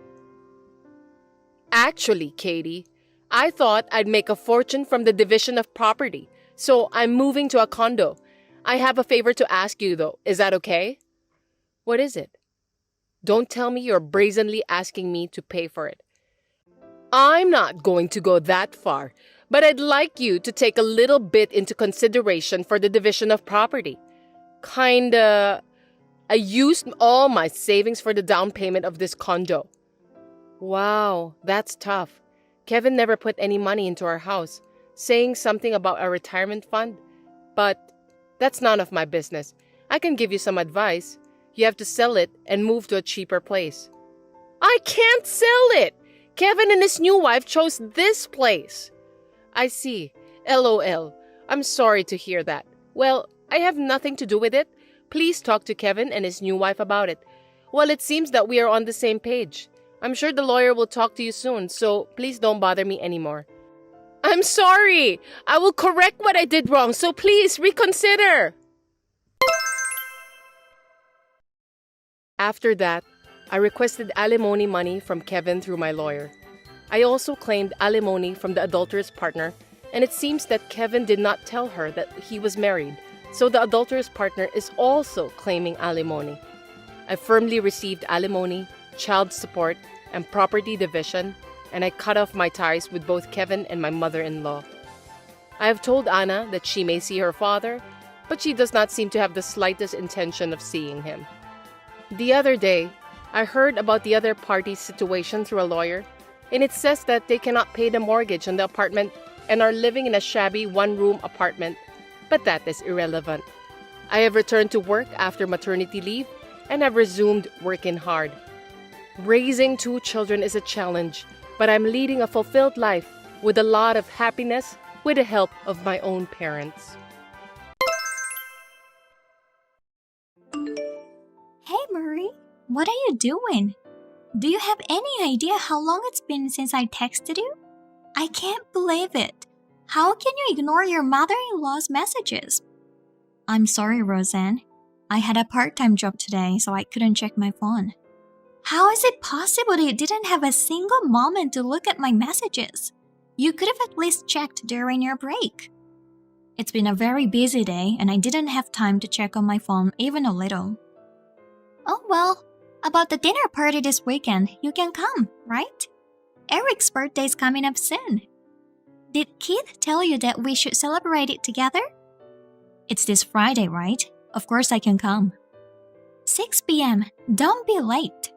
Actually, Katie, I thought I'd make a fortune from the division of property, so I'm moving to a condo. I have a favor to ask you, though. Is that okay? What is it? Don't tell me you're brazenly asking me to pay for it. I'm not going to go that far, but I'd like you to take a little bit into consideration for the division of property. I used all my savings for the down payment of this condo. Wow, that's tough. Kevin never put any money into our house, saying something about a retirement fund. But that's none of my business. I can give you some advice. You have to sell it and move to a cheaper place. I can't sell it! Kevin and his new wife chose this place. I see. LOL. I'm sorry to hear that. Well, I have nothing to do with it. Please talk to Kevin and his new wife about it. Well, it seems that we are on the same page. I'm sure the lawyer will talk to you soon, so please don't bother me anymore. I'm sorry! I will correct what I did wrong, so please reconsider! After that, I requested alimony money from Kevin through my lawyer. I also claimed alimony from the adulterous partner, and it seems that Kevin did not tell her that he was married, so the adulterous partner is also claiming alimony. I firmly received alimony, child support, and property division, and I cut off my ties with both Kevin and my mother-in-law. I have told Anna that she may see her father, but she does not seem to have the slightest intention of seeing him. The other day, I heard about the other party's situation through a lawyer, and it says that they cannot pay the mortgage on the apartment and are living in a shabby one-room apartment, but that is irrelevant. I have returned to work after maternity leave and have resumed working hard. Raising 2 children is a challenge, but I'm leading a fulfilled life with a lot of happiness with the help of my own parents. Hey Marie, what are you doing? Do you have any idea how long it's been since I texted you? I can't believe it. How can you ignore your mother-in-law's messages? I'm sorry, Roseanne. I had a part-time job today, so I couldn't check my phone. How is it possible that you didn't have a single moment to look at my messages? You could have at least checked during your break. It's been a very busy day and I didn't have time to check on my phone even a little. Oh well, about the dinner party this weekend, you can come, right? Eric's birthday is coming up soon. Did Keith tell you that we should celebrate it together? It's this Friday, right? Of course I can come. 6 p.m. Don't be late.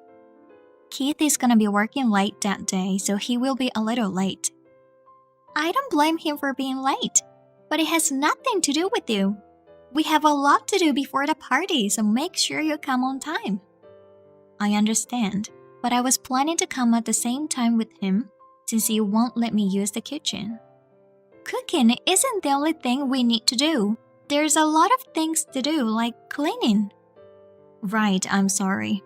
Keith is gonna be working late that day, so he will be a little late. I don't blame him for being late, but it has nothing to do with you. We have a lot to do before the party, so make sure you come on time. I understand, but I was planning to come at the same time with him since you won't let me use the kitchen. Cooking isn't the only thing we need to do. There's a lot of things to do, like cleaning. Right, I'm sorry.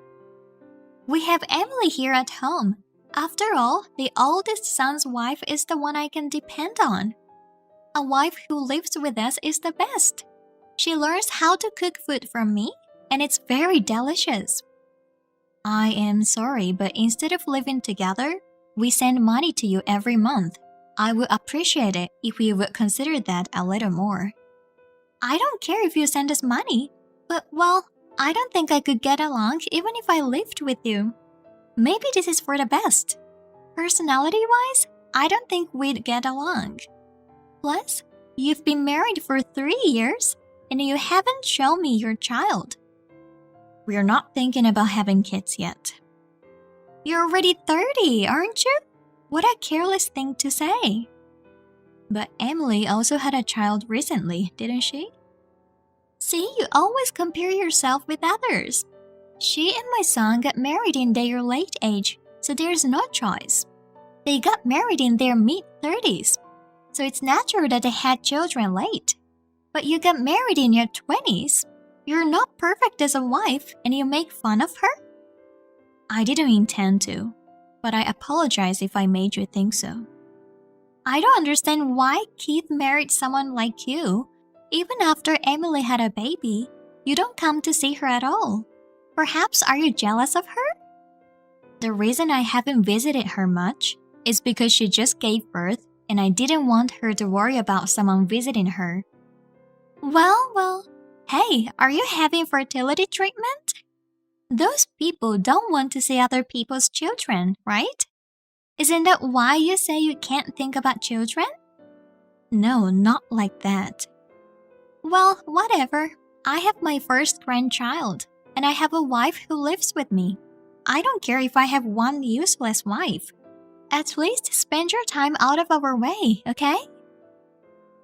We have Emily here at home. After all, the oldest son's wife is the one I can depend on. A wife who lives with us is the best. She learns how to cook food from me, and it's very delicious. I am sorry, but instead of living together, we send money to you every month. I would appreciate it if you would consider that a little more. I don't care if you send us money, but well, I don't think I could get along even if I lived with you. Maybe this is for the best. Personality-wise, I don't think we'd get along. Plus, you've been married for 3 years and you haven't shown me your child. We're not thinking about having kids yet. You're already 30, aren't you? What a careless thing to say. But Emily also had a child recently, didn't she? See, you always compare yourself with others. She and my son got married in their late age, so there's no choice. They got married in their mid-30s, so it's natural that they had children late. But you got married in your 20s. You're not perfect as a wife and you make fun of her? I didn't intend to, but I apologize if I made you think so. I don't understand why Keith married someone like you. Even after Emily had a baby, you don't come to see her at all. Perhaps are you jealous of her? The reason I haven't visited her much is because she just gave birth and I didn't want her to worry about someone visiting her. Well, hey, are you having fertility treatment? Those people don't want to see other people's children, right? Isn't that why you say you can't think about children? No, not like that. Well, whatever. I have my first grandchild, and I have a wife who lives with me. I don't care if I have one useless wife. At least spend your time out of our way, okay?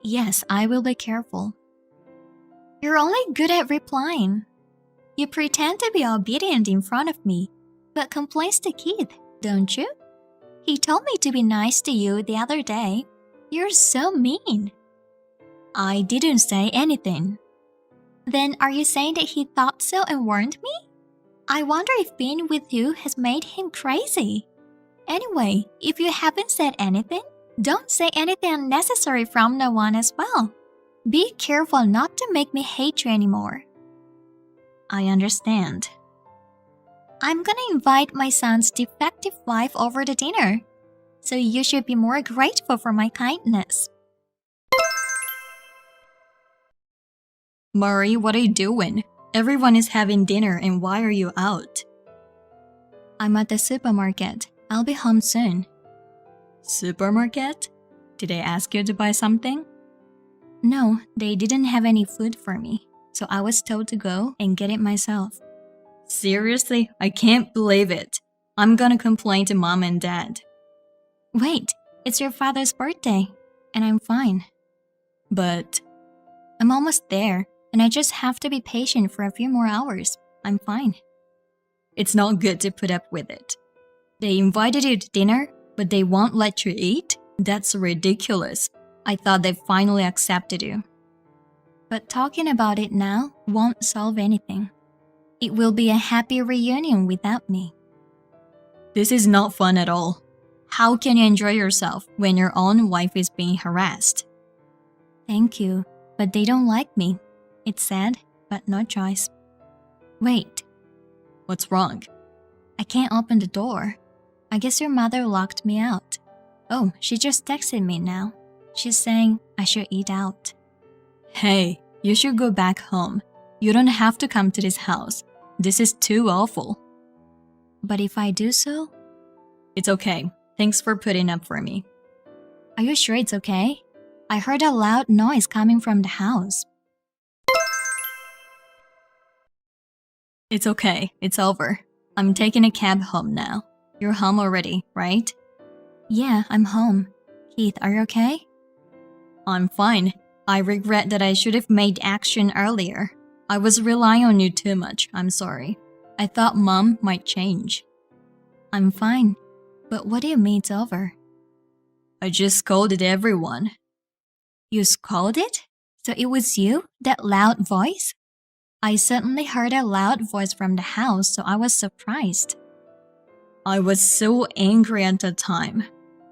Yes, I will be careful. You're only good at replying. You pretend to be obedient in front of me, but complains to Keith, don't you? He told me to be nice to you the other day. You're so mean. I didn't say anything. Then are you saying that he thought so and warned me? I wonder if being with you has made him crazy. Anyway, if you haven't said anything, don't say anything unnecessary from now on as well. Be careful not to make me hate you anymore. I understand. I'm gonna invite my son's defective wife over to dinner, so you should be more grateful for my kindness. Murray, what are you doing? Everyone is having dinner and why are you out? I'm at the supermarket. I'll be home soon. Supermarket? Did they ask you to buy something? No, they didn't have any food for me, so I was told to go and get it myself. Seriously? I can't believe it. I'm gonna complain to mom and dad. Wait, it's your father's birthday, and I'm fine. But I'm almost there, and I just have to be patient for a few more hours. I'm fine. it's not good to put up with it. They invited you to dinner, but they won't let you eat? That's ridiculous. I thought they finally accepted you. But talking about it now won't solve anything. It will be a happy reunion without me. This is not fun at all. How can you enjoy yourself when your own wife is being harassed? Thank you, but they don't like me. It's sad, but no choice. Wait, What's wrong? I can't open the door. I guess your mother locked me out. Oh, she just texted me now. She's saying I should eat out. Hey, you should go back home. You don't have to come to this house. This is too awful. But if I do so? It's okay. Thanks for putting up for me. Are you sure it's okay? I heard a loud noise coming from the house. It's okay. It's over. I'm taking a cab home now. You're home already, right? Yeah, I'm home. Keith, are you okay? I'm fine. I regret that I should have made action earlier. I was relying on you too much. I'm sorry. I thought Mom might change. I'm fine. But what do you mean it's over? I just scolded everyone. You scolded? So it was you? That loud voice? I suddenly heard a loud voice from the house, so I was surprised. I was so angry at the time,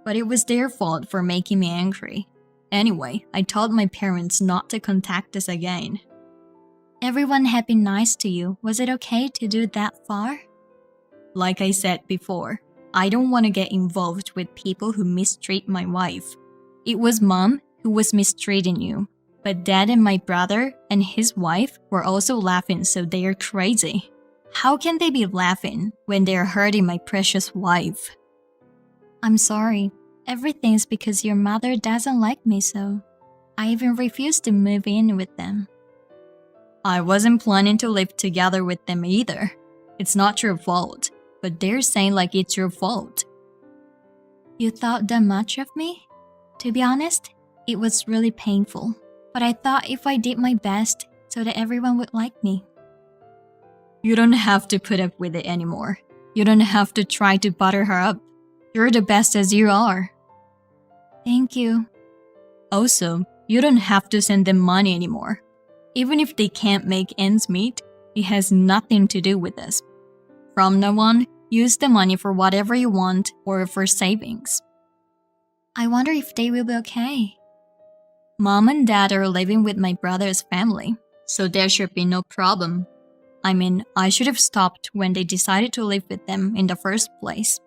but it was their fault for making me angry. Anyway, I told my parents not to contact us again. Everyone had been nice to you. Was it okay to do that far? Like I said before, I don't want to get involved with people who mistreat my wife. It was Mom who was mistreating you, but Dad and my brother and his wife were also laughing, so they are crazy. How can they be laughing when they are hurting my precious wife? I'm sorry. Everything's because your mother doesn't like me so. I even refused to move in with them. I wasn't planning to live together with them either. It's not your fault, but they're saying like it's your fault. You thought that much of me? To be honest, it was really painful, but I thought if I did my best so that everyone would like me. You don't have to put up with it anymore. You don't have to try to butter her up. You're the best as you are. Thank you. Also, you don't have to send them money anymore. Even if they can't make ends meet, it has nothing to do with us. From now on, use the money for whatever you want or for savings. I wonder if they will be okay. Mom and Dad are living with my brother's family, so there should be no problem. I mean, I should have stopped when they decided to live with them in the first place.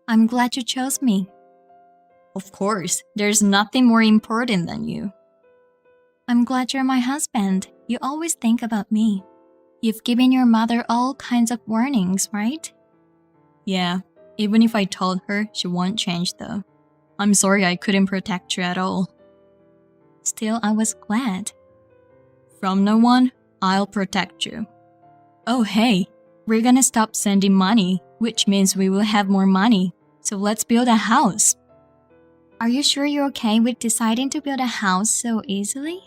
I'm glad you chose me. Of course, there's nothing more important than you. I'm glad you're my husband. You always think about me. You've given your mother all kinds of warnings, right? Yeah, even if I told her, she won't change though. I'm sorry I couldn't protect you at all. Still, I was glad. From now on, I'll protect you. Oh hey, we're gonna stop sending money, which means we will have more money. So let's build a house. Are you sure you're okay with deciding to build a house so easily?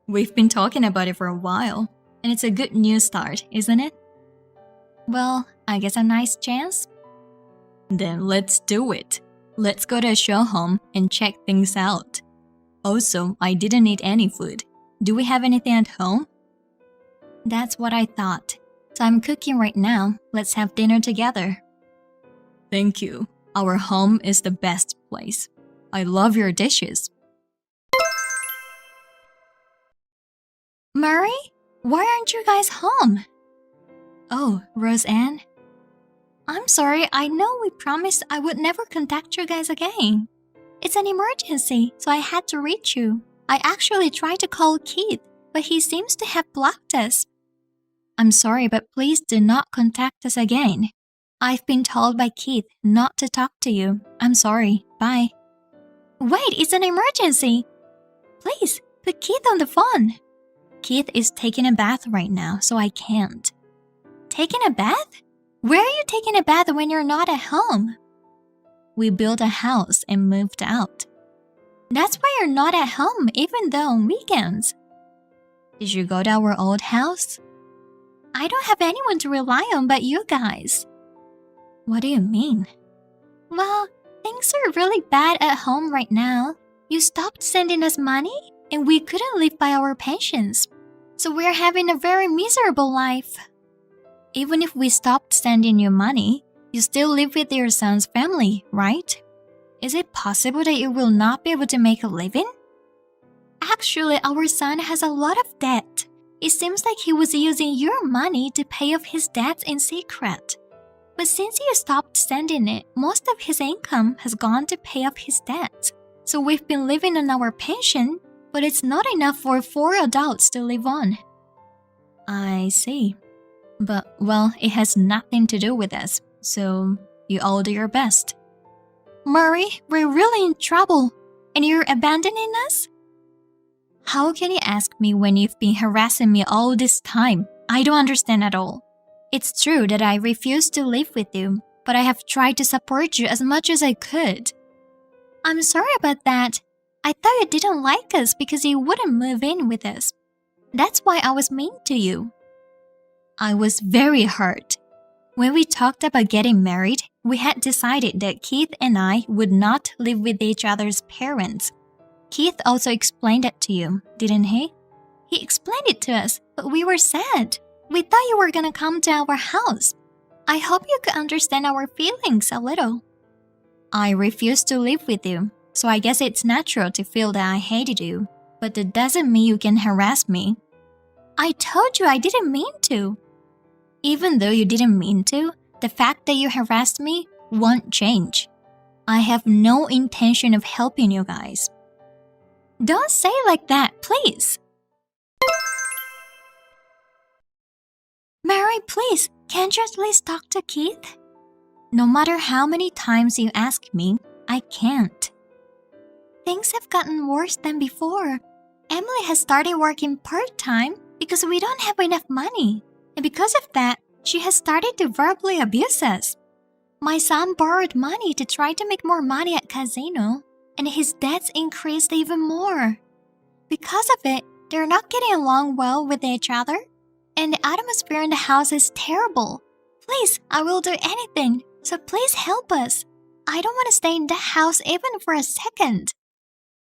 We've been talking about it for a while, and it's a good new start, isn't it? Well, I guess a nice chance. Then let's do it. Let's go to a show home and check things out. Also, I didn't eat any food. Do we have anything at home? That's what I thought. So I'm cooking right now. Let's have dinner together. Thank you. Our home is the best place. I love your dishes. Murray? Why aren't you guys home? Oh, Roseanne? I'm sorry, I know we promised I would never contact you guys again. It's an emergency, so I had to reach you. I actually tried to call Keith, but he seems to have blocked us. I'm sorry, but please do not contact us again. I've been told by Keith not to talk to you. I'm sorry. Bye. Wait, it's an emergency. Please, put Keith on the phone. Keith is taking a bath right now, so I can't. Taking a bath? Where are you taking a bath when you're not at home? We built a house and moved out. That's why you're not at home, even though on weekends. Did you go to our old house? I don't have anyone to rely on but you guys. What do you mean? Well, things are really bad at home right now. You stopped sending us money, and we couldn't live by our pensions. So we're having a very miserable life. Even if we stopped sending you money, you still live with your son's family, right? Is it possible that you will not be able to make a living? Actually, our son has a lot of debt. It seems like he was using your money to pay off his debts in secret. But since you stopped sending it, most of his income has gone to pay off his debts. So we've been living on our pension, but it's not enough for 4 adults to live on. I see. But, well, it has nothing to do with us, so you all do your best. Murray, we're really in trouble, and you're abandoning us? How can you ask me when you've been harassing me all this time? I don't understand at all. It's true that I refuse to live with you, but I have tried to support you as much as I could. I'm sorry about that. I thought you didn't like us because you wouldn't move in with us. That's why I was mean to you. I was very hurt. When we talked about getting married, we had decided that Keith and I would not live with each other's parents. Keith also explained it to you, didn't he? He explained it to us, but we were sad. We thought you were gonna come to our house. I hope you could understand our feelings a little. I refused to live with you, so I guess it's natural to feel that I hated you, but that doesn't mean you can harass me. I told you I didn't mean to. Even though you didn't mean to, the fact that you harassed me won't change. I have no intention of helping you guys. Don't say it like that, please. Mary, please, can't you at least talk to Keith? No matter how many times you ask me, I can't. things have gotten worse than before. Emily has started working part-time because we don't have enough money. And because of that, she has started to verbally abuse us. My son borrowed money to try to make more money at casino, and his debts increased even more. Because of it, they're not getting along well with each other, and the atmosphere in the house is terrible. Please, I will do anything, so please help us. I don't want to stay in the house even for a second.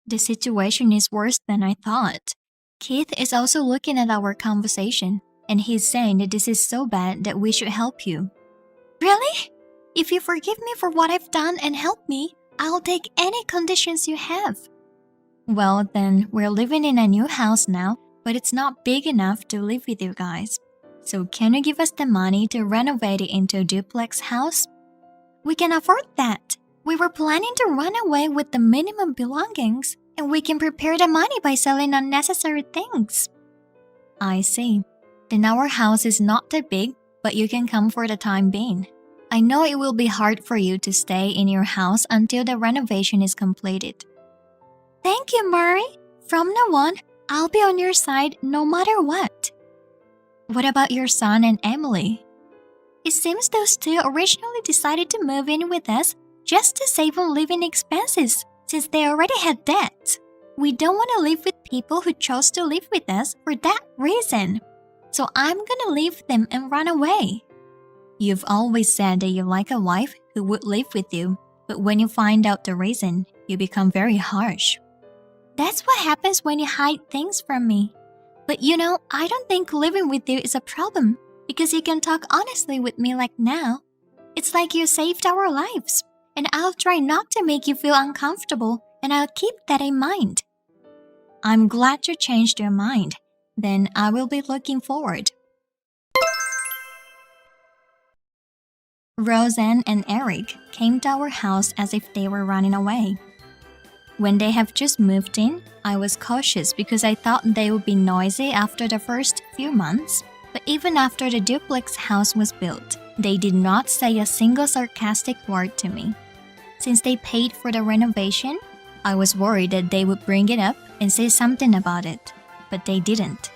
The situation is worse than I thought. Keith is also looking at our conversation, and he's saying that this is so bad that we should help you. Really? If you forgive me for what I've done and help me, I'll take any conditions you have. Well, then, we're living in a new house now, but it's not big enough to live with you guys. So can you give us the money to renovate it into a duplex house? We can afford that. We were planning to run away with the minimum belongings, and we can prepare the money by selling unnecessary things. I see. Then our house is not that big, but you can come for the time being. I know it will be hard for you to stay in your house until the renovation is completed. Thank you, Murray. From now on, I'll be on your side no matter what. What about your son and Emily? It seems those two originally decided to move in with us just to save on living expenses, since they already had debt. We don't want to live with people who chose to live with us for that reason. So I'm gonna leave them and run away. You've always said that you like a wife who would live with you, but when you find out the reason, you become very harsh. That's what happens when you hide things from me. But you know, I don't think living with you is a problem, because you can talk honestly with me like now. It's like you saved our lives, and I'll try not to make you feel uncomfortable, and I'll keep that in mind. I'm glad you changed your mind. Then I will be looking forward. Roseanne and Eric came to our house as if they were running away. When they have just moved in, I was cautious because I thought they would be noisy after the first few months. But even after the duplex house was built, they did not say a single sarcastic word to me. Since they paid for the renovation, I was worried that they would bring it up and say something about it, but they didn't.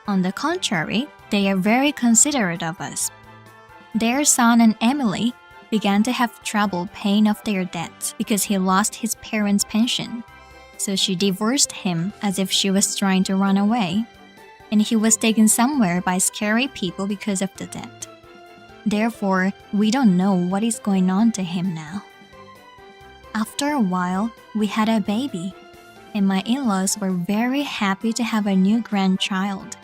On the contrary, they are very considerate of us. Their son and Emily began to have trouble paying off their debts because he lost his parents' pension. So she divorced him as if she was trying to run away, and he was taken somewhere by scary people because of the debt. Therefore, we don't know what is going on to him now. After a while, we had a baby, and my in-laws were very happy to have a new grandchild.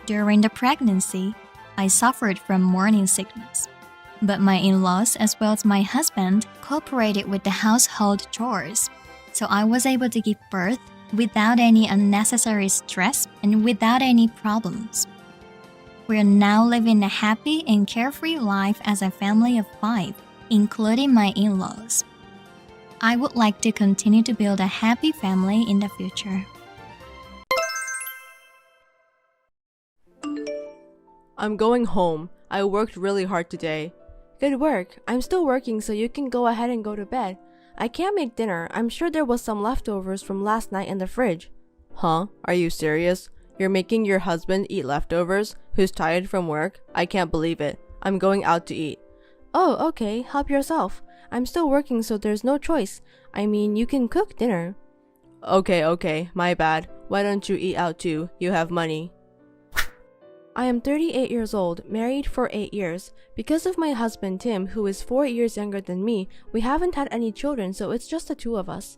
During the pregnancy, I suffered from morning sickness, but my in-laws as well as my husband cooperated with the household chores, so I was able to give birth without any unnecessary stress and without any problems. We are now living a happy and carefree life as a family of 5, including my in-laws. I would like to continue to build a happy family in the future. I'm going home. I worked really hard today. Good work. I'm still working, so you can go ahead and go to bed. I can't make dinner. I'm sure there was some leftovers from last night in the fridge. Huh? Are you serious? You're making your husband eat leftovers, who's tired from work? I can't believe it. I'm going out to eat. Oh, okay. Help yourself. I'm still working, so there's no choice. I mean, you can cook dinner. Okay. My bad. Why don't you eat out too? You have money. I am 38 years old, married for 8 years. Because of my husband Tim, who is 4 years younger than me, we haven't had any children, so it's just the two of us.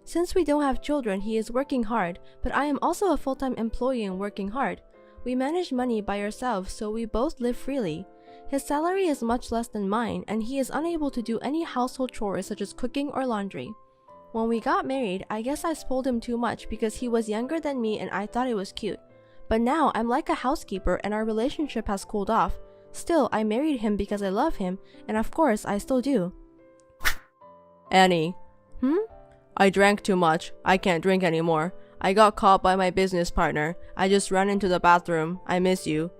Since we don't have children, he is working hard, but I am also a full-time employee and working hard. We manage money by ourselves, so we both live freely. His salary is much less than mine, and he is unable to do any household chores such as cooking or laundry. When we got married, I guess I spoiled him too much because he was younger than me and I thought it was cute. But now I'm like a housekeeper and our relationship has cooled off. Still, I married him because I love him, and of course, I still do. Annie. I drank too much. I can't drink anymore. I got caught by my business partner. I just ran into the bathroom. I miss you.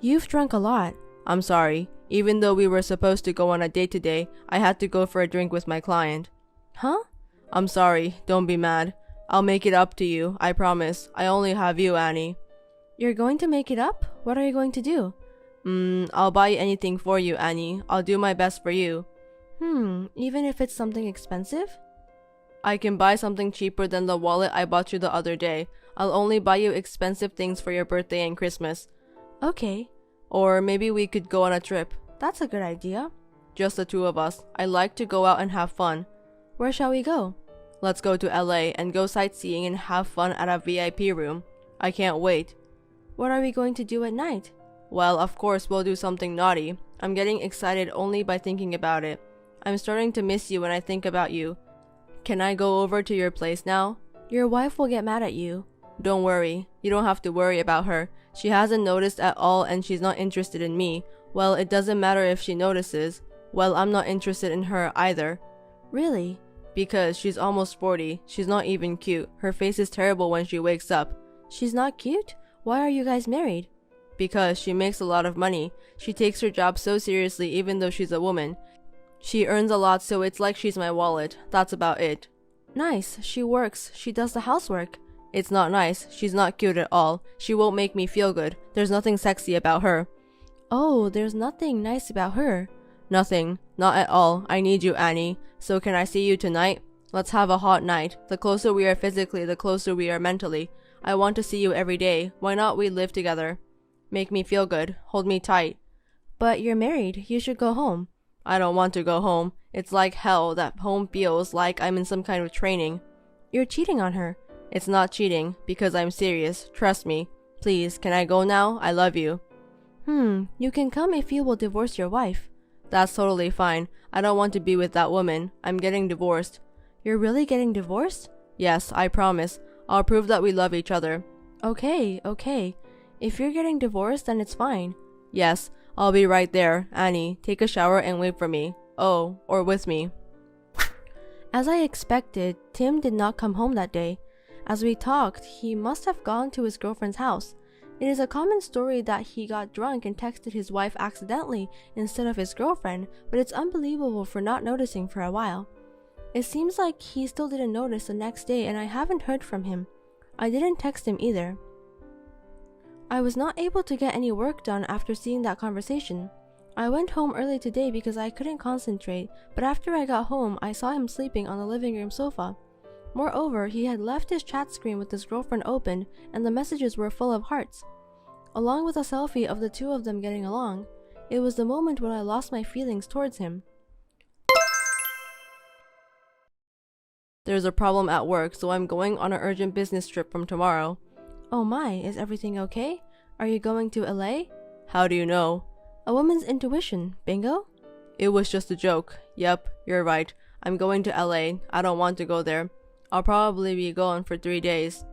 You've drunk a lot. I'm sorry. Even though we were supposed to go on a date today, I had to go for a drink with my client. Huh? I'm sorry, don't be mad. I'll make it up to you, I promise. I only have you, Annie. You're going to make it up? What are you going to do? I'll buy anything for you, Annie. I'll do my best for you. Even if it's something expensive? I can buy something cheaper than the wallet I bought you the other day. I'll only buy you expensive things for your birthday and Christmas. Okay. Or maybe we could go on a trip. That's a good idea. Just the two of us. I like to go out and have fun. Where shall we go? Let's go to LA and go sightseeing and have fun at a VIP room. I can't wait. What are we going to do at night? Well, of course we'll do something naughty. I'm getting excited only by thinking about it. I'm starting to miss you when I think about you. Can I go over to your place now? Your wife will get mad at you. Don't worry. You don't have to worry about her. She hasn't noticed at all and she's not interested in me. Well, it doesn't matter if she notices. Well, I'm not interested in her either. Really? Because she's almost 40. She's not even cute. Her face is terrible when she wakes up. She's not cute? Why are you guys married? Because she makes a lot of money. She takes her job so seriously even though she's a woman. She earns a lot, so it's like she's my wallet. That's about it. Nice. She works. She does the housework. It's not nice. She's not cute at all. She won't make me feel good. There's nothing sexy about her. Oh, there's nothing nice about her. Nothing. Not at all. I need you, Annie. So can I see you tonight? Let's have a hot night. The closer we are physically, the closer we are mentally. I want to see you every day. Why not we live together? Make me feel good. Hold me tight. But you're married. You should go home. I don't want to go home. It's like hell that home feels like I'm in some kind of training. You're cheating on her. It's not cheating, because I'm serious. Trust me. Please, can I go now? I love you. You can come if you will divorce your wife. That's totally fine. I don't want to be with that woman. I'm getting divorced. You're really getting divorced? Yes, I promise. I'll prove that we love each other. Okay. If you're getting divorced, then it's fine. Yes, I'll be right there. Annie, take a shower and wait for me. Oh, or with me. As I expected, Tim did not come home that day. As we talked, he must have gone to his girlfriend's house. It is a common story that he got drunk and texted his wife accidentally instead of his girlfriend, but it's unbelievable for not noticing for a while. It seems like he still didn't notice the next day and I haven't heard from him. I didn't text him either. I was not able to get any work done after seeing that conversation. I went home early today because I couldn't concentrate, but after I got home, I saw him sleeping on the living room sofa. Moreover, he had left his chat screen with his girlfriend open and the messages were full of hearts, along with a selfie of the two of them getting along. It was the moment when I lost my feelings towards him. There's a problem at work, so I'm going on an urgent business trip from tomorrow. Oh my, is everything okay? Are you going to LA? How do you know? A woman's intuition, bingo? It was just a joke. Yep, you're right. I'm going to LA. I don't want to go there. I'll probably be gone for 3 days.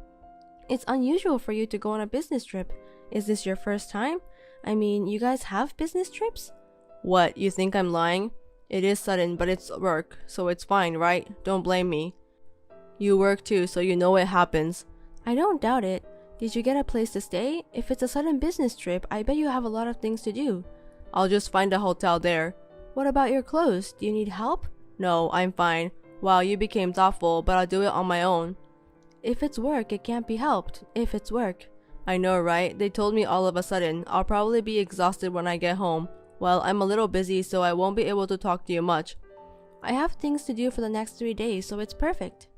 It's unusual for you to go on a business trip. Is this your first time? I mean, you guys have business trips? What, you think I'm lying? It is sudden, but it's work, so it's fine, right? Don't blame me. You work too, so you know it happens. I don't doubt it. Did you get a place to stay? If it's a sudden business trip, I bet you have a lot of things to do. I'll just find a hotel there. What about your clothes? Do you need help? No, I'm fine. Wow, you became thoughtful, but I'll do it on my own. If it's work, it can't be helped. If it's work. I know, right? They told me all of a sudden. I'll probably be exhausted when I get home. Well, I'm a little busy, so I won't be able to talk to you much. I have things to do for the next 3 days, so it's perfect.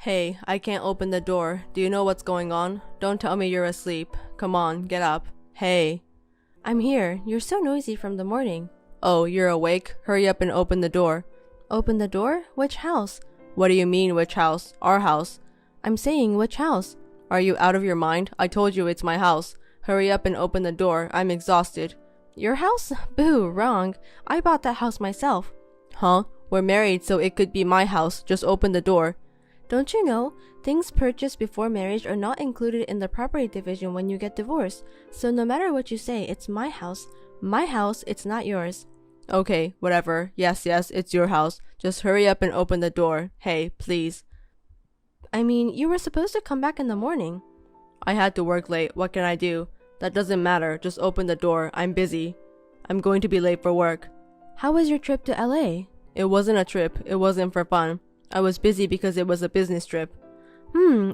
Hey, I can't open the door. Do you know what's going on? Don't tell me you're asleep. Come on, get up. Hey. I'm here. You're so noisy from the morning. Oh, you're awake? Hurry up and open the door. Open the door? Which house? What do you mean, which house? Our house. I'm saying, which house? Are you out of your mind? I told you it's my house. Hurry up and open the door. I'm exhausted. Your house? Boo, wrong. I bought that house myself. Huh? We're married, so it could be my house. Just open the door. Don't you know, things purchased before marriage are not included in the property division when you get divorced. So no matter what you say, it's my house. My house, it's not yours. Okay, whatever. Yes, it's your house. Just hurry up and open the door. Hey, please. I mean, you were supposed to come back in the morning. I had to work late. What can I do? That doesn't matter. Just open the door. I'm busy. I'm going to be late for work. How was your trip to LA? It wasn't a trip. It wasn't for fun. I was busy because it was a business trip.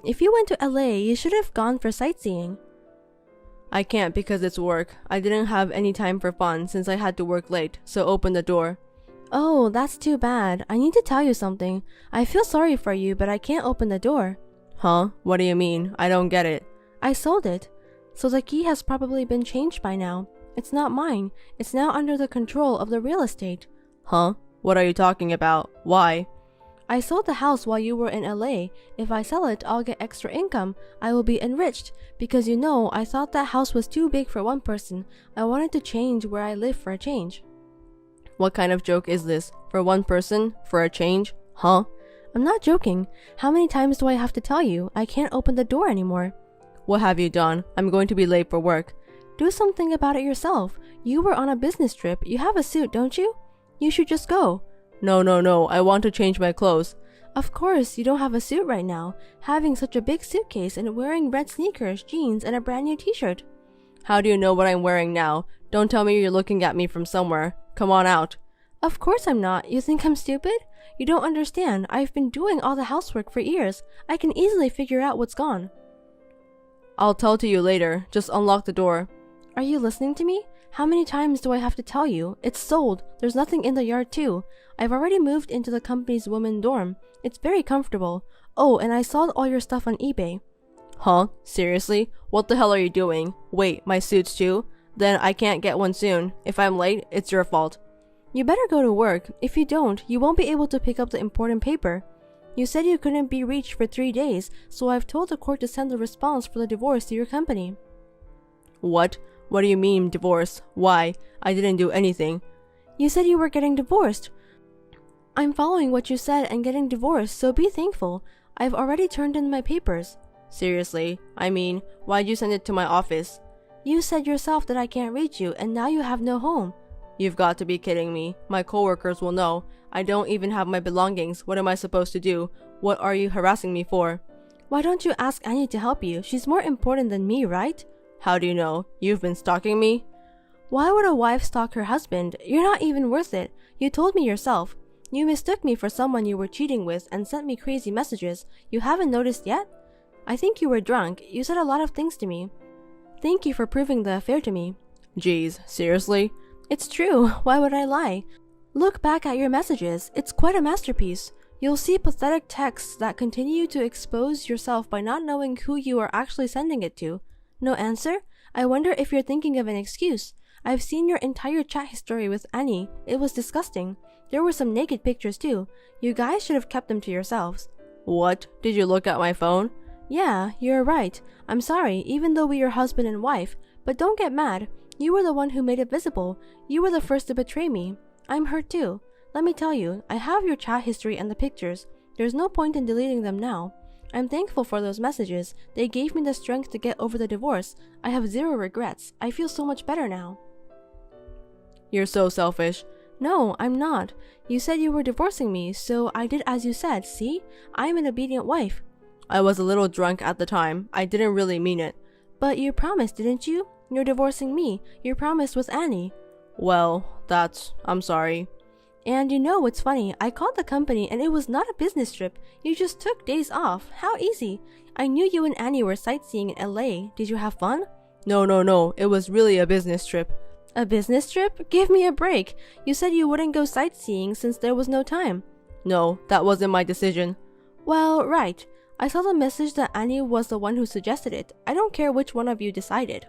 If you went to LA, you should have gone for sightseeing. I can't because it's work. I didn't have any time for fun since I had to work late, so open the door. Oh, that's too bad. I need to tell you something. I feel sorry for you, but I can't open the door. Huh? What do you mean? I don't get it. I sold it. So the key has probably been changed by now. It's not mine. It's now under the control of the real estate. Huh? What are you talking about? Why? I sold the house while you were in LA. If I sell it, I'll get extra income. I will be enriched. Because I thought that house was too big for one person. I wanted to change where I live for a change. What kind of joke is this? For one person? For a change? Huh? I'm not joking. How many times do I have to tell you? I can't open the door anymore. What have you done? I'm going to be late for work. Do something about it yourself. You were on a business trip. You have a suit, don't you? You should just go. No. I want to change my clothes. Of course, you don't have a suit right now. Having such a big suitcase and wearing red sneakers, jeans, and a brand new t-shirt. How do you know what I'm wearing now? Don't tell me you're looking at me from somewhere. Come on out. Of course I'm not. You think I'm stupid? You don't understand. I've been doing all the housework for years. I can easily figure out what's gone. I'll tell to you later. Just unlock the door. Are you listening to me? How many times do I have to tell you? It's sold. There's nothing in the yard too. I've already moved into the company's women dorm. It's very comfortable. Oh, and I sold all your stuff on eBay. Huh? Seriously? What the hell are you doing? Wait, my suits too? Then I can't get one soon. If I'm late, it's your fault. You better go to work. If you don't, you won't be able to pick up the important paper. You said you couldn't be reached for 3 days, so I've told the court to send the response for the divorce to your company. What? What do you mean, divorce? Why? I didn't do anything. You said you were getting divorced. I'm following what you said and getting divorced, so be thankful. I've already turned in my papers. Seriously? I mean, why'd you send it to my office? You said yourself that I can't reach you, and now you have no home. You've got to be kidding me. My coworkers will know. I don't even have my belongings. What am I supposed to do? What are you harassing me for? Why don't you ask Annie to help you? She's more important than me, right? How do you know? You've been stalking me? Why would a wife stalk her husband? You're not even worth it. You told me yourself. You mistook me for someone you were cheating with and sent me crazy messages. You haven't noticed yet? I think you were drunk. You said a lot of things to me. Thank you for proving the affair to me. Jeez, seriously? It's true. Why would I lie? Look back at your messages. It's quite a masterpiece. You'll see pathetic texts that continue to expose yourself by not knowing who you are actually sending it to. No answer? I wonder if you're thinking of an excuse. I've seen your entire chat history with Annie. It was disgusting. There were some naked pictures too. You guys should have kept them to yourselves. What? Did you look at my phone? Yeah, you're right. I'm sorry, even though we are husband and wife. But don't get mad. You were the one who made it visible. You were the first to betray me. I'm hurt too. Let me tell you, I have your chat history and the pictures. There's no point in deleting them now. I'm thankful for those messages. They gave me the strength to get over the divorce. I have zero regrets. I feel so much better now. You're so selfish. No, I'm not. You said you were divorcing me, so I did as you said, see? I'm an obedient wife. I was a little drunk at the time. I didn't really mean it. But you promised, didn't you? You're divorcing me. Your promise was Annie. Well, I'm sorry. And what's funny? I called the company and it was not a business trip. You just took days off. How easy. I knew you and Annie were sightseeing in LA. Did you have fun? No. It was really a business trip. A business trip? Give me a break. You said you wouldn't go sightseeing since there was no time. No, that wasn't my decision. Well, right. I saw the message that Annie was the one who suggested it. I don't care which one of you decided.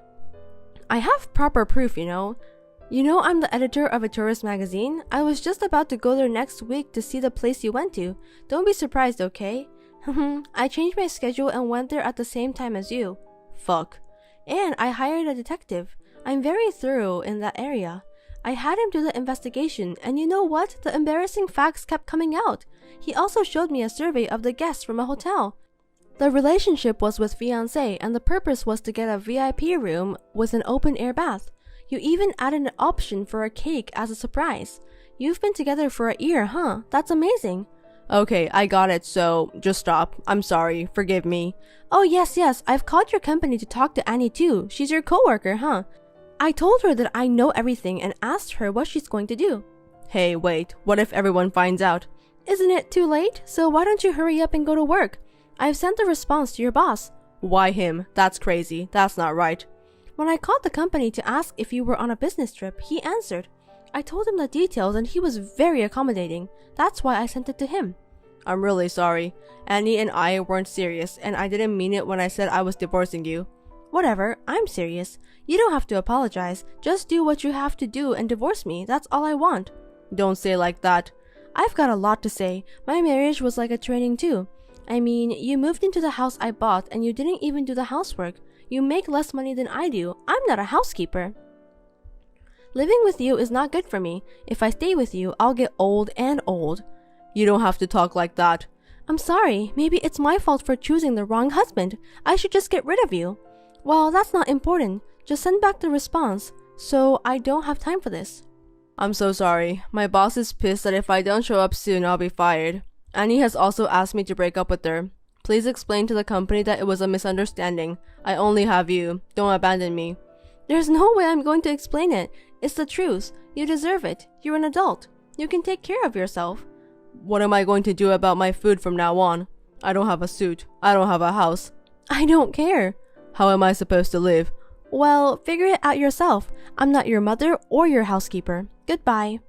I have proper proof, I'm the editor of a tourist magazine. I was just about to go there next week to see the place you went to. Don't be surprised, okay? I changed my schedule and went there at the same time as you. Fuck. And I hired a detective. I'm very thorough in that area. I had him do the investigation, and you know what? The embarrassing facts kept coming out. He also showed me a survey of the guests from a hotel. The relationship was with FIANCÉ, and the purpose was to get a VIP room with an open-air bath. You even added an option for a cake as a surprise. You've been together for a year, huh? That's amazing. Okay, I got it, so just stop. I'm sorry. Forgive me. Oh, yes. I've called your company to talk to Annie too. She's your coworker, huh? I told her that I know everything and asked her what she's going to do. Hey, wait, what if everyone finds out? Isn't it too late? So why don't you hurry up and go to work? I've sent the response to your boss. Why him? That's crazy. That's not right. When I called the company to ask if you were on a business trip, he answered. I told him the details and he was very accommodating. That's why I sent it to him. I'm really sorry. Annie and I weren't serious, and I didn't mean it when I said I was divorcing you. Whatever, I'm serious. You don't have to apologize. Just do what you have to do and divorce me. That's all I want. Don't say like that. I've got a lot to say. My marriage was like a training too. I mean, you moved into the house I bought and you didn't even do the housework. You make less money than I do. I'm not a housekeeper. Living with you is not good for me. If I stay with you, I'll get old and old. You don't have to talk like that. I'm sorry. Maybe it's my fault for choosing the wrong husband. I should just get rid of you. Well, that's not important. Just send back the response. So I don't have time for this. I'm so sorry. My boss is pissed that if I don't show up soon, I'll be fired. Annie has also asked me to break up with her. Please explain to the company that it was a misunderstanding. I only have you. Don't abandon me. There's no way I'm going to explain it. It's the truth. You deserve it. You're an adult. You can take care of yourself. What am I going to do about my food from now on? I don't have a suit. I don't have a house. I don't care. How am I supposed to live? Well, figure it out yourself. I'm not your mother or your housekeeper. Goodbye.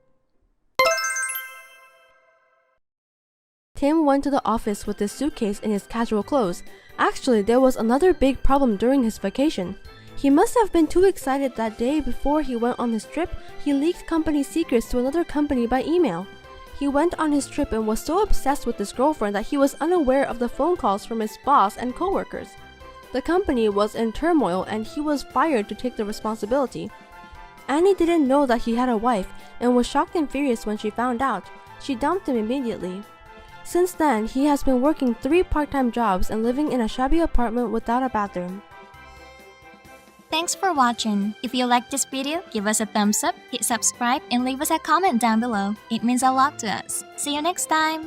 Tim went to the office with his suitcase and his casual clothes. Actually, there was another big problem during his vacation. He must have been too excited that day before he went on his trip, he leaked company secrets to another company by email. He went on his trip and was so obsessed with his girlfriend that he was unaware of the phone calls from his boss and coworkers. The company was in turmoil and he was fired to take the responsibility. Annie didn't know that he had a wife and was shocked and furious when she found out. She dumped him immediately. Since then, he has been working 3 part-time jobs and living in a shabby apartment without a bathroom. Thanks for watching. If you liked this video, give us a thumbs up, hit subscribe, and leave us a comment down below. It means a lot to us. See you next time!